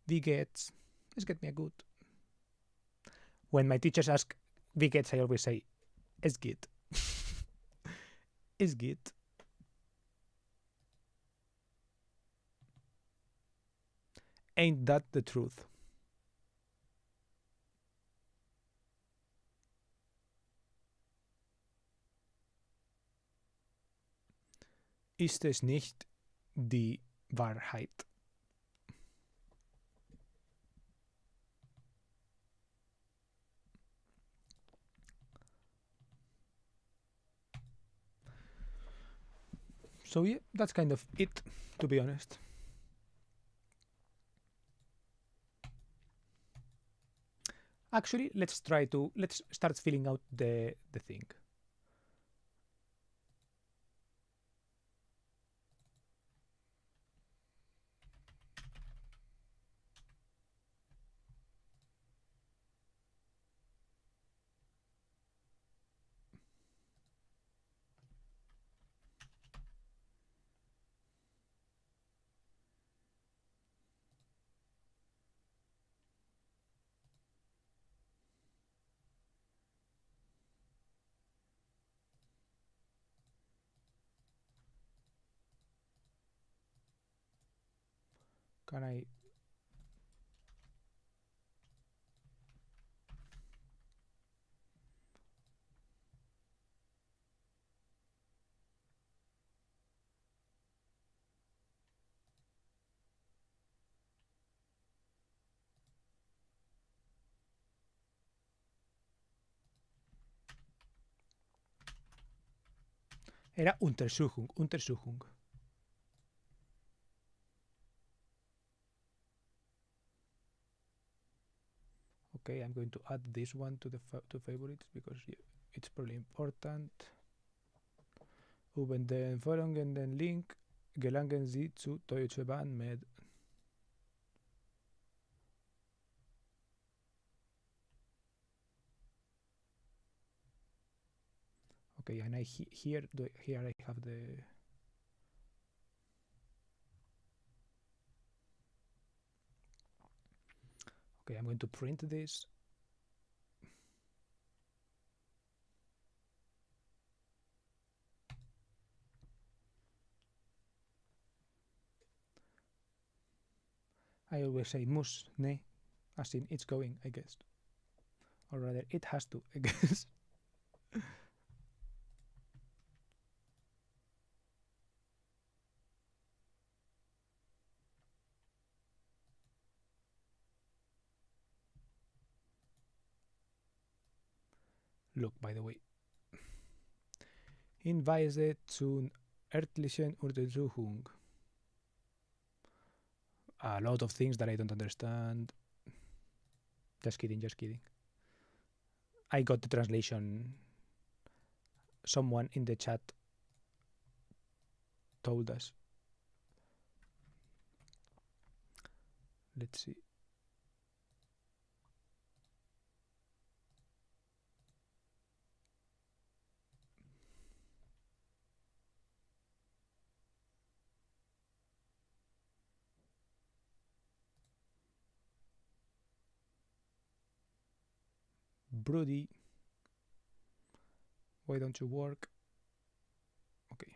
Wie geht's? Let's get me a good. When my teachers ask wie geht's, I always say es geht. Es geht. Ain't that the truth? Ist es nicht die Wahrheit? So yeah, that's kind of it, to be honest. Actually, let's start filling out the thing. Can I? Era Untersuchung. Okay, I'm going to add this one to the favorites because it's probably important. Über den folgenden Link gelangen Sie zu Deutsche Bahn med. Okay, and here I have the. Okay, I'm going to print this. I always say muss, ne, as in it's going, I guess. Or rather, it has to, I guess. Look, by the way. Hinweise zu örtlichen Untersuchung. A lot of things that I don't understand. Just kidding, just kidding. I got the translation. Someone in the chat told us. Let's see. Brody, why don't you work? Okay.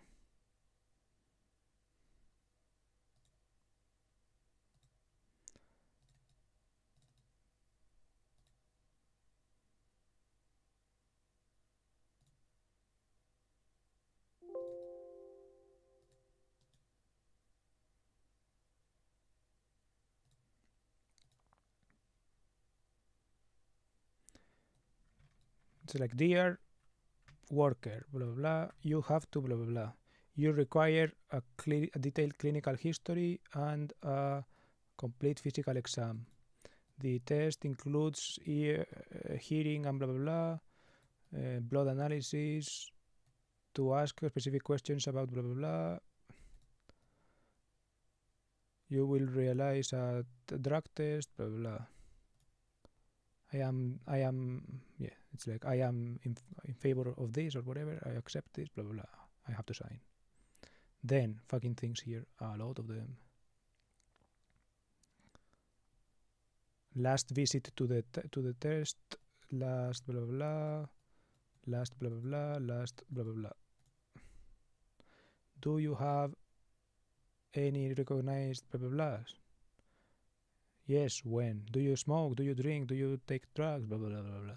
It's like, dear worker, blah, blah, blah, you have to blah, blah, blah. You require a detailed clinical history and a complete physical exam. The test includes hearing and blah, blah, blah, blood analysis, to ask specific questions about blah, blah, blah. You will realize a drug test, blah, blah, blah. I am, yeah, it's like, I am in favor of this or whatever, I accept this, blah, blah, blah. I have to sign. Then, fucking things here, a lot of them. Last visit to the test, last blah, blah, blah, last blah, blah, blah, last blah, blah, blah. Do you have any recognized blah, blah, blahs? Yes, when? Do you smoke? Do you drink? Do you take drugs? Blah, blah, blah, blah, blah.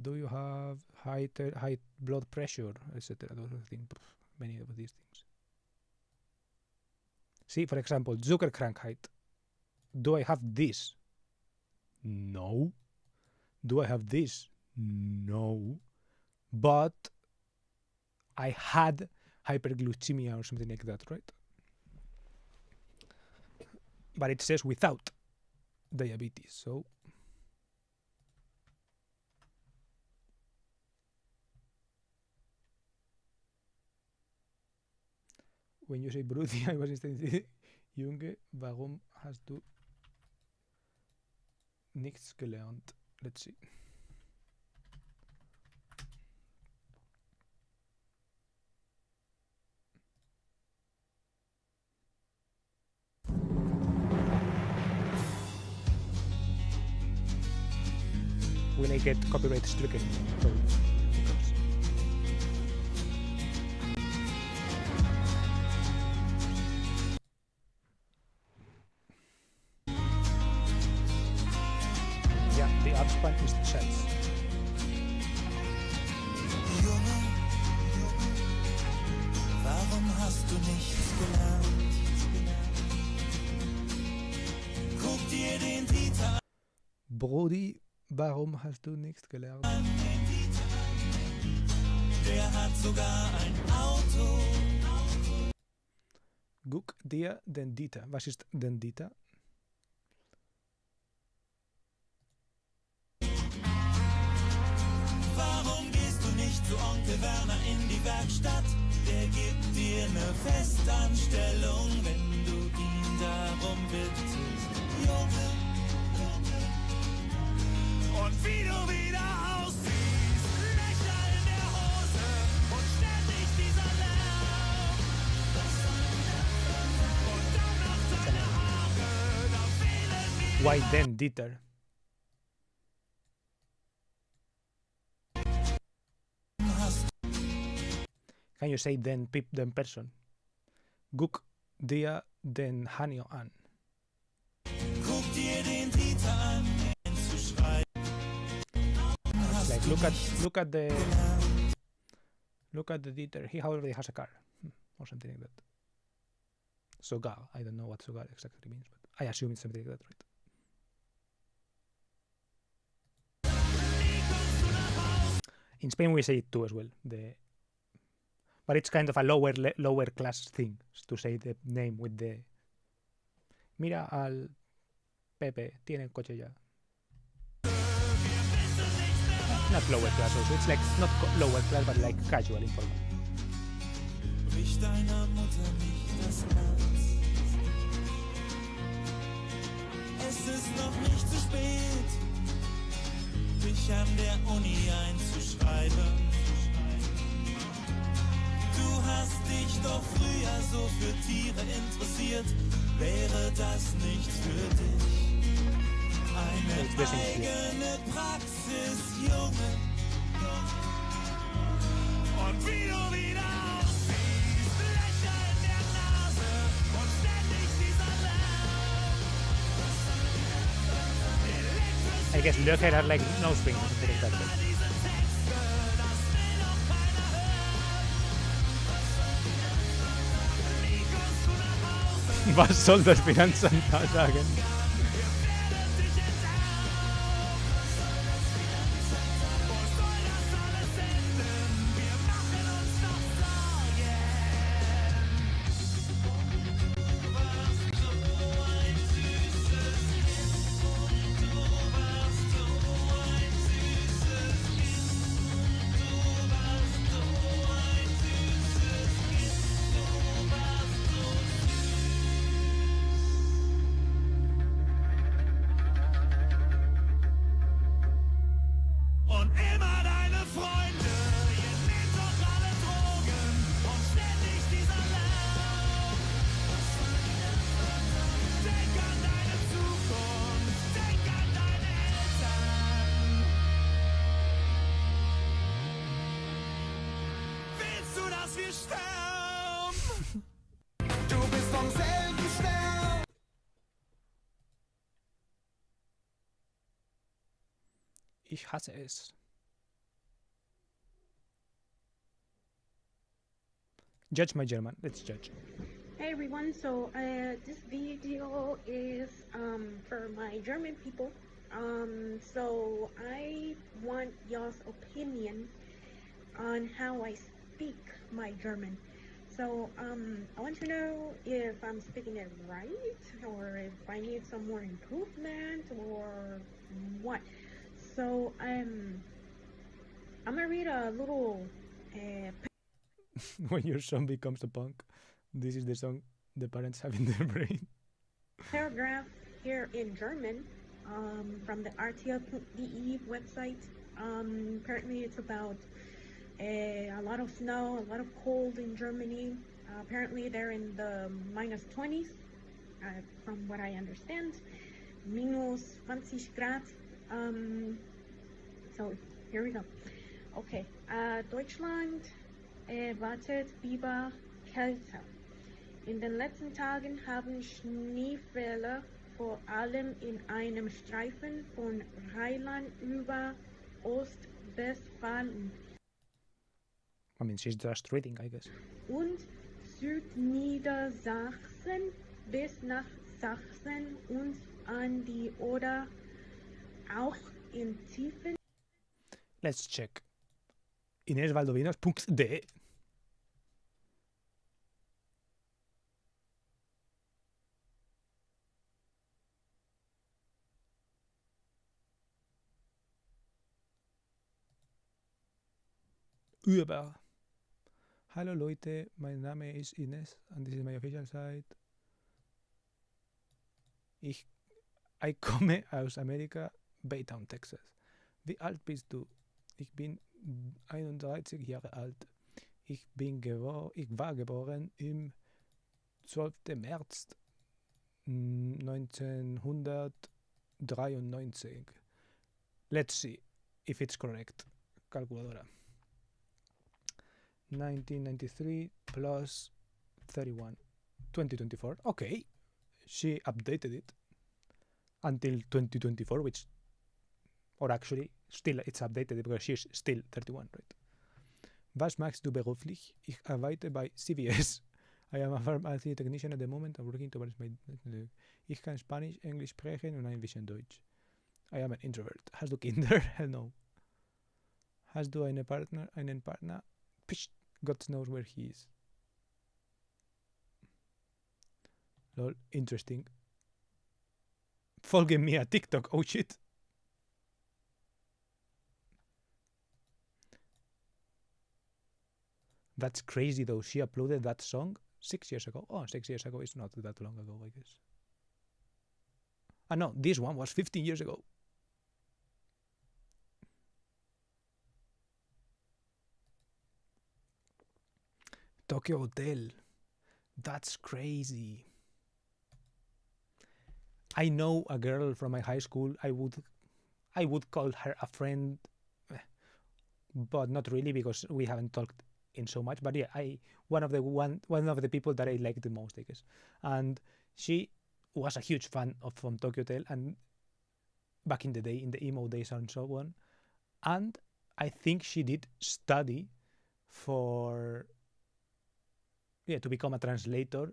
Do you have high blood pressure, etc.? Those things, many of these things. See, for example, Zuckerkrankheit. Do I have this? No. Do I have this? No. But I had hyperglycemia or something like that, right? But it says without diabetes, so when you say Brudi, I was instantly Junge, warum hast du nichts gelernt? Let's see. Will I get copyright stricken? Probably. Yeah, the Abspann is chance. Junge, warum hast du nichts gelernt? Guck dir den Dieter Brody, warum hast du nichts gelernt? an, den Dieter an. Der hat sogar ein Auto. Guck dir den Dieter. Was ist den Dieter? Warum gehst du nicht zu Onkel Werner in die Werkstatt? Der gibt dir eine Festanstellung, wenn du ihn darum bittest. Junge, und wie du wieder Why then, Dieter? Can you say then person? Guck dir den Hanyo an. Guck dir den Dieter an, zu schreiben. It's like look at the Dieter. He already has a car, or something like that. Sogar. I don't know what sogar exactly means, but I assume it's something like that, right? In Spain we say it too as well. But it's kind of a lower class thing to say the name with the. Mira al Pepe, tiene coche ya. Not lower class also. It's like not lower class, but like casual, informal. Brich deiner Mutter nicht das Herz. Es ist noch nicht zu spät, dich an der Uni einzuschreiben. Du hast dich doch früher so für Tiere interessiert. Wäre das nicht für dich eine eigene Praxis, Junge? Und wie du wieder aussiehst, Löcher in der Nase und ständig dieser Lärm. I guess Löcher are like nose rings or something like that. Diese Texte, das will doch keiner hören. Nie kommst du nach Hause. Was soll das Finanzamt da sagen? Und immer deine Freunde, ihr nehmt doch alle Drogen und ständig dieser Lärm. Denk an deine Zukunft, denk an deine Eltern. Willst du, dass wir sterben? Du bist vom selben Stern. Ich hasse es. Judge my German. Let's judge. Hey everyone, so this video is for my German people. So I want y'all's opinion on how I speak my German. So I want to know if I'm speaking it right, or if I need some more improvement, or what. So I'm gonna read a little When your son becomes a punk, this is the song the parents have in their brain. paragraph here in German from the RTL.de website. Apparently it's about a lot of snow, a lot of cold in Germany. Apparently they're in the minus 20s, from what I understand. Minus 20 Grad. So here we go. Okay, Deutschland wartet über Kälte. In den letzten Tagen haben Schneefälle vor allem in einem Streifen von Rheinland über Ostwestfalen I mean, she's just reading, I guess. und Südniedersachsen bis nach Sachsen und an die Oder auch in tiefen Let's check. inesvaldovinos.de Über. Hallo Leute, mein Name ist Ines and this is my official site. Ich komme aus Amerika, Baytown, Texas. Wie alt bist du? Ich bin 31 Jahre alt. Ich war geboren im 12. März 1900 93. Let's see if it's correct. Calculadora. 1993 plus 31. 2024. Okay. She updated it until 2024, which, or actually, still it's updated because she's still 31, right? Was machst du beruflich? Ich arbeite bei CVS. I am a pharmacy technician at the moment. I'm working towards my... Ich kann Spanisch, Englisch sprechen und ein bisschen Deutsch. I am an introvert. Hast du Kinder? Hell no. Hast du einen Partner? Psh, God knows where he is. Lol, interesting. Folge me a TikTok. Oh shit. That's crazy though. She uploaded that song 6 years ago. Oh, 6 years ago is not that long ago, I guess. Ah no, this one was 15 years ago. Tokyo Hotel. That's crazy. I know a girl from my high school. I would call her a friend, but not really because we haven't talked in so much. But yeah, one of the people that I liked the most, I guess. And she was a huge fan of from Tokyo Hotel, and back in the day, in the emo days and so on. And I think she did study for to become a translator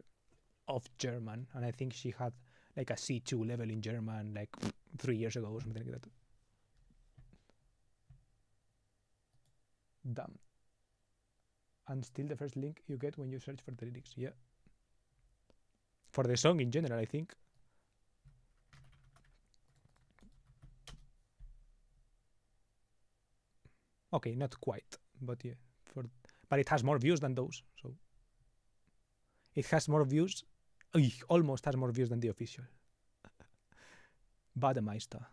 of German, and I think she had like a C2 level in German like 3 years ago or something like that. Damn. And still the first link you get when you search for the lyrics. Yeah. For the song in general, I think. Okay, not quite, but yeah. But it has more views than those, so it has more views. Almost has more views than the official. Bademeister.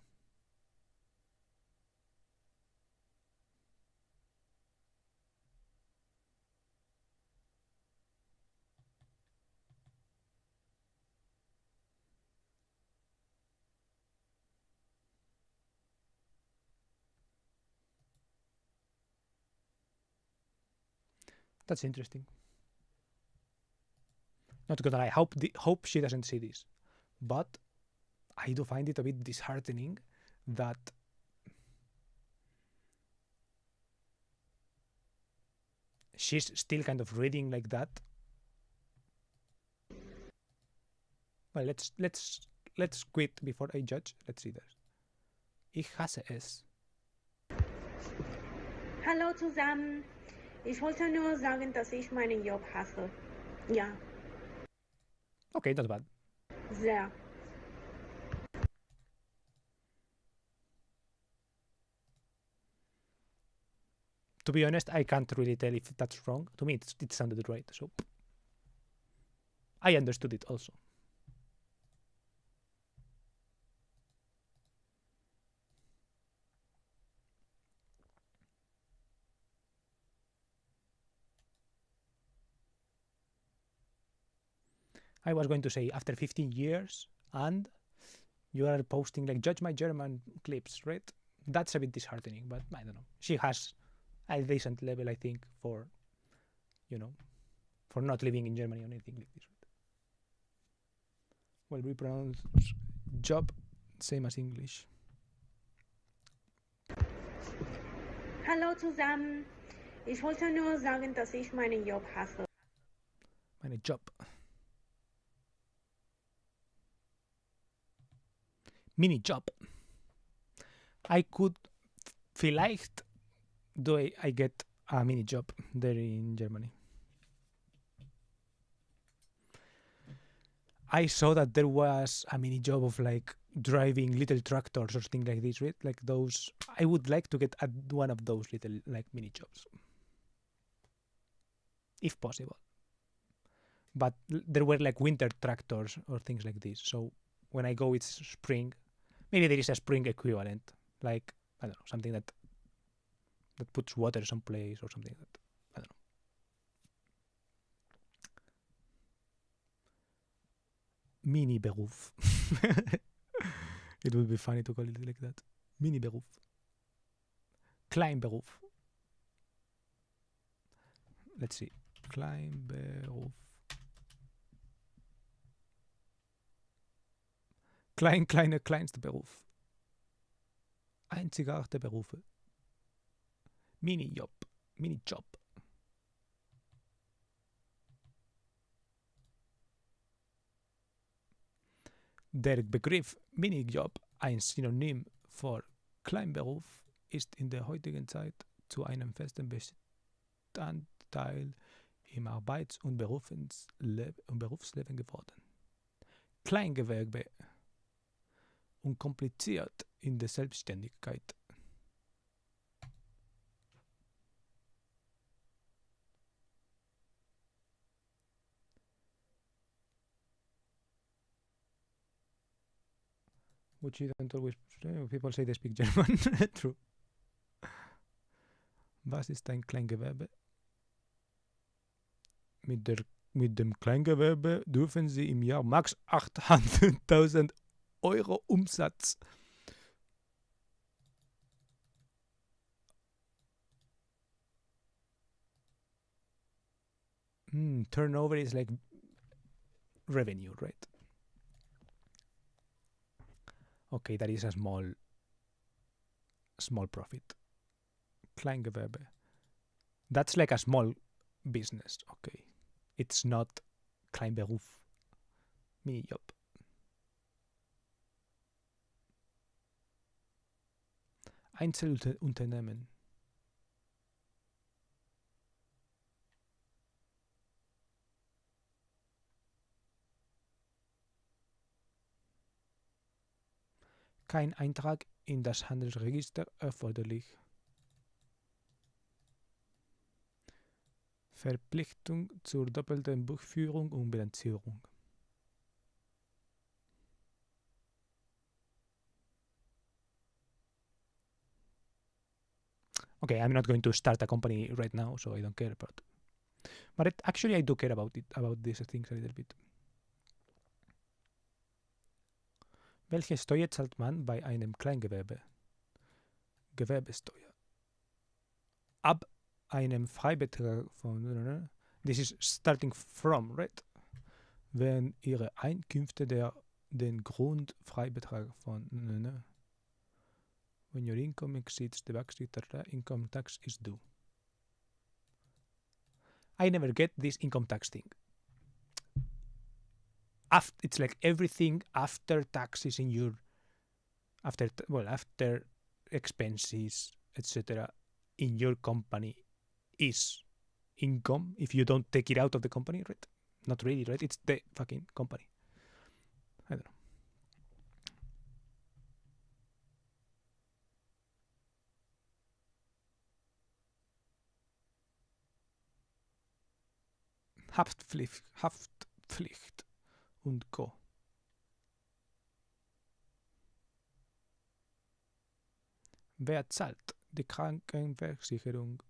That's interesting. Not good. I hope she doesn't see this, but I do find it a bit disheartening that she's still kind of reading like that. Well, let's quit before I judge. Let's see this. Ich hasse es. Hallo zusammen. Ich wollte nur sagen, dass ich meinen Job hasse. Ja. Okay, not bad. Sehr. To be honest, I can't really tell if that's wrong. To me, it sounded right, so I understood it also. I was going to say after 15 years and you are posting like judge my German clips, right? That's a bit disheartening, but I don't know. She has a decent level, I think, for for not living in Germany or anything like this. Right? Well, we pronounce job same as English. Hallo zusammen. Ich wollte nur sagen, dass ich meinen Job hasse. Meine Job. Mini-job. I could vielleicht do I get a mini-job there in Germany. I saw that there was a mini-job of like driving little tractors or things like this, right? Like those. I would like to get one of those little like mini-jobs. If possible. But there were like winter tractors or things like this. So when I go, it's spring. Maybe there is a spring equivalent, like, I don't know, something that puts water someplace or something that, I don't know. Mini-Beruf. It would be funny to call it like that. Mini-Beruf. Kleinberuf. Let's see. Kleinberuf. Kleine, kleinste Beruf. Einzigartige Berufe. Minijob. Minijob. Der Begriff Minijob, ein Synonym für Kleinberuf, ist in der heutigen Zeit zu einem festen Bestandteil im Arbeits- und Berufsleben geworden. Kleingewerbe, unkompliziert in der Selbstständigkeit. Which you don't always... People say they speak German. True. Was ist ein Kleingewerbe? Mit dem Kleingewerbe dürfen Sie im Jahr max 800.000 Euro Umsatz. Turnover is like revenue, right? Okay, that is a small profit. Kleingewerbe. That's like a small business, okay. It's not Kleinberuf. Minijob. Einzelunternehmen. Kein Eintrag in das Handelsregister erforderlich. Verpflichtung zur doppelten Buchführung und Bilanzierung. Okay, I'm not going to start a company right now, so I don't care about it. But actually I do care about these things a little bit. Welche Steuer zahlt man bei einem Kleingewerbe? Gewerbesteuer. Ab einem Freibetrag von... This is starting from, right? Wenn Ihre Einkünfte den Grundfreibetrag von... When your income exceeds the backstreet income tax is due. I never get this income tax thing. It's like everything after taxes in your... After expenses, etc. in your company is income if you don't take it out of the company, right? Not really, right? It's the fucking company. I don't know. Haftpflicht und Co. Wer zahlt die Krankenversicherung?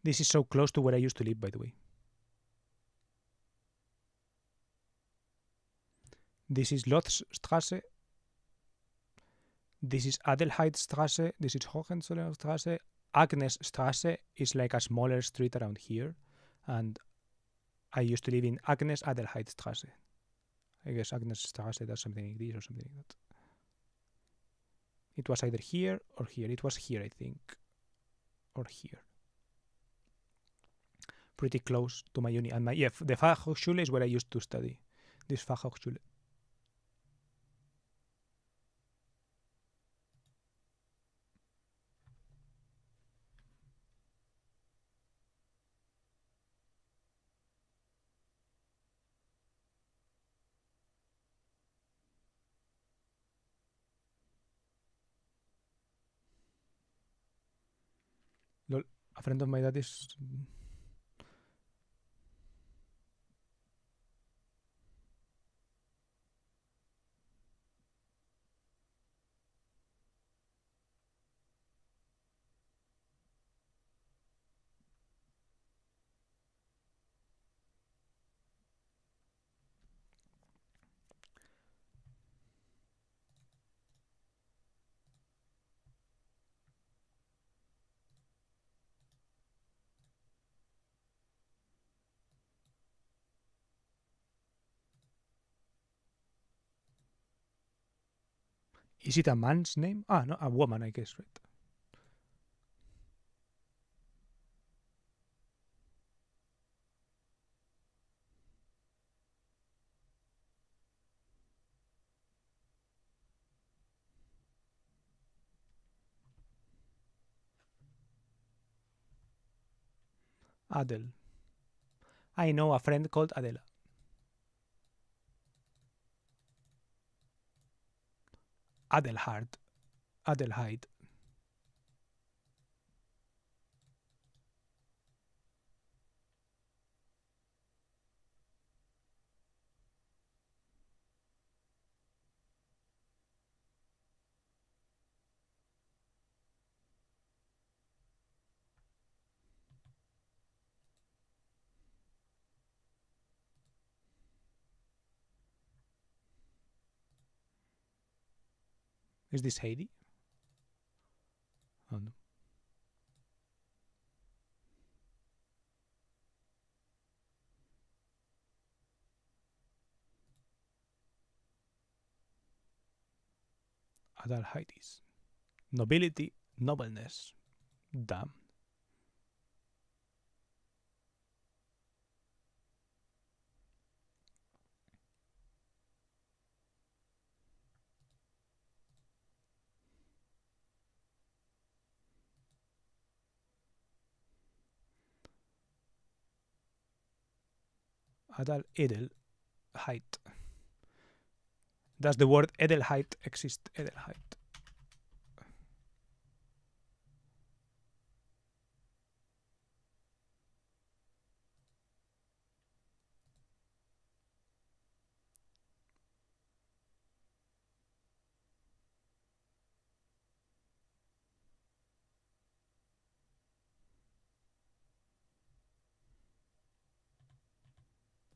This is so close to where I used to live, by the way. This is Lothstrasse. This is Adelheidstrasse. This is Hohenzollernstrasse. Agnesstrasse is like a smaller street around here. And I used to live in Adelheidstrasse. I guess Agnesstrasse does something like this or something like that. It was either here or here. It was here, I think. Or here. Pretty close to my uni. And the Fachhochschule is where I used to study. This Fachhochschule. Lol, a friend of my dad is... Is it a man's name? Ah, no, a woman, I guess, right? Adele. I know a friend called Adela. Adelhard. Adelheid. Is this Heidi? Oh no. Adelheides. Nobility, nobleness. Damn. Adal Edelheit. Does the word Edelheit exist? Edelheit.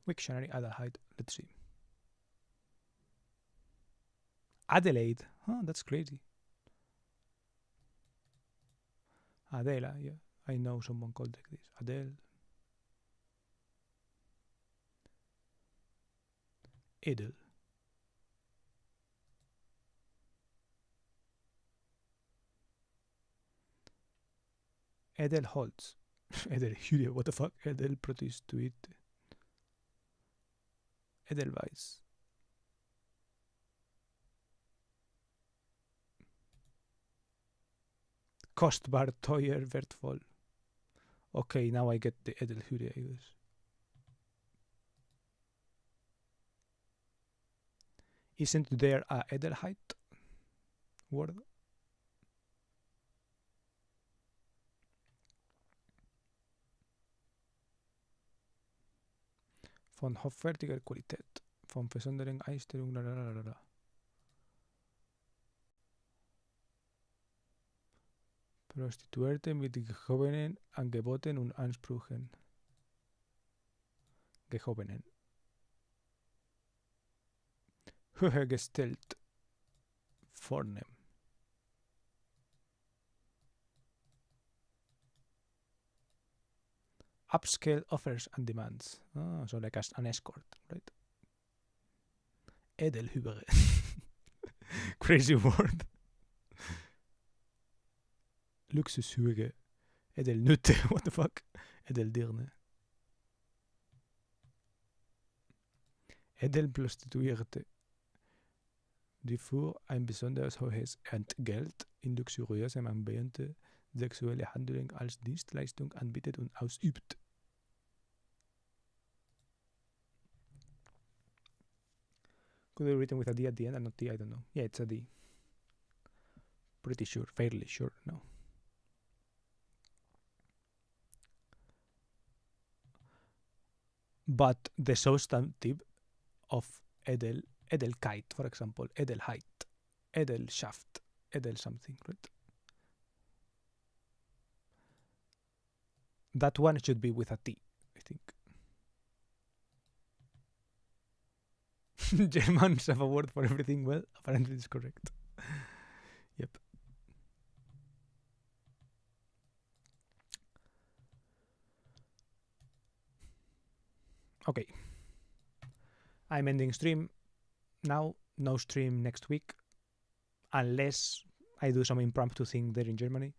Wiktionary Adelheid. Let's see. Adelaide. Huh, that's crazy. Adela, yeah. I know someone called like this. Adele. Edel. Edelholz. Edelhude, what the fuck? Edelprotestuit. Edelweiss. Kostbar, teuer, wertvoll. Okay, now I get the Edelhude, I guess. Isn't there a Edelheit word? Von hochwertiger Qualität. Von besonderen Einstellungen. Lalalala. Prostituierte mit gehobenen Angeboten und Ansprüchen. Gehobenen. Höher gestellt. Vornehm. Upscale offers and demands. Oh, so like an escort, right? Edelhübere. Crazy word. Luxushuge. Edelnütte. What the fuck? Edeldirne. Edelprostituierte. Die für ein besonders hohes Entgelt in luxuriösem Ambiente sexuelle Handlung als Dienstleistung anbietet und ausübt. Could be written with a D at the end and not T, I don't know. Yeah, it's a D. Pretty sure, fairly sure, no. but the substantive of Edelkeit, for example, Edelheit, Edelschaft, Edel something, right? That one should be with a T, I think. Germans have a word for everything. Well, apparently it's correct. Yep. Okay. I'm ending stream now. No stream next week, unless I do some impromptu thing there in Germany.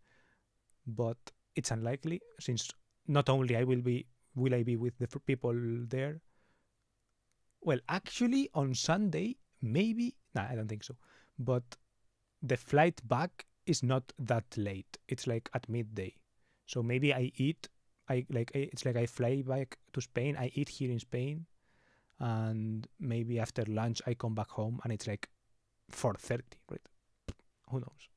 But it's unlikely, since not only will I be with the people there. Well, actually, on Sunday, maybe. Nah, I don't think so. But the flight back is not that late. It's like at midday. So maybe I eat. It's like I fly back to Spain. I eat here in Spain, and maybe after lunch I come back home, and it's like 4:30, right? Who knows?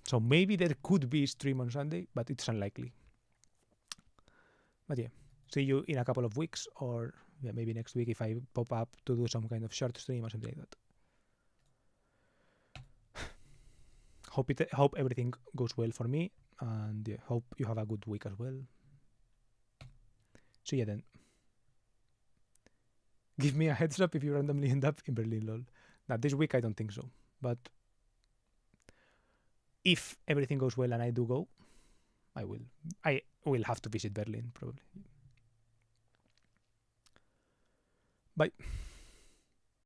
So maybe there could be a stream on Sunday, but it's unlikely. But yeah, see you in a couple of weeks, or maybe next week if I pop up to do some kind of short stream or something like that. Hope everything goes well for me, and yeah, hope you have a good week as well. See ya then. Give me a heads up if you randomly end up in Berlin, lol. Now this week I don't think so, but if everything goes well and I do go, I will have to visit Berlin probably. Bye.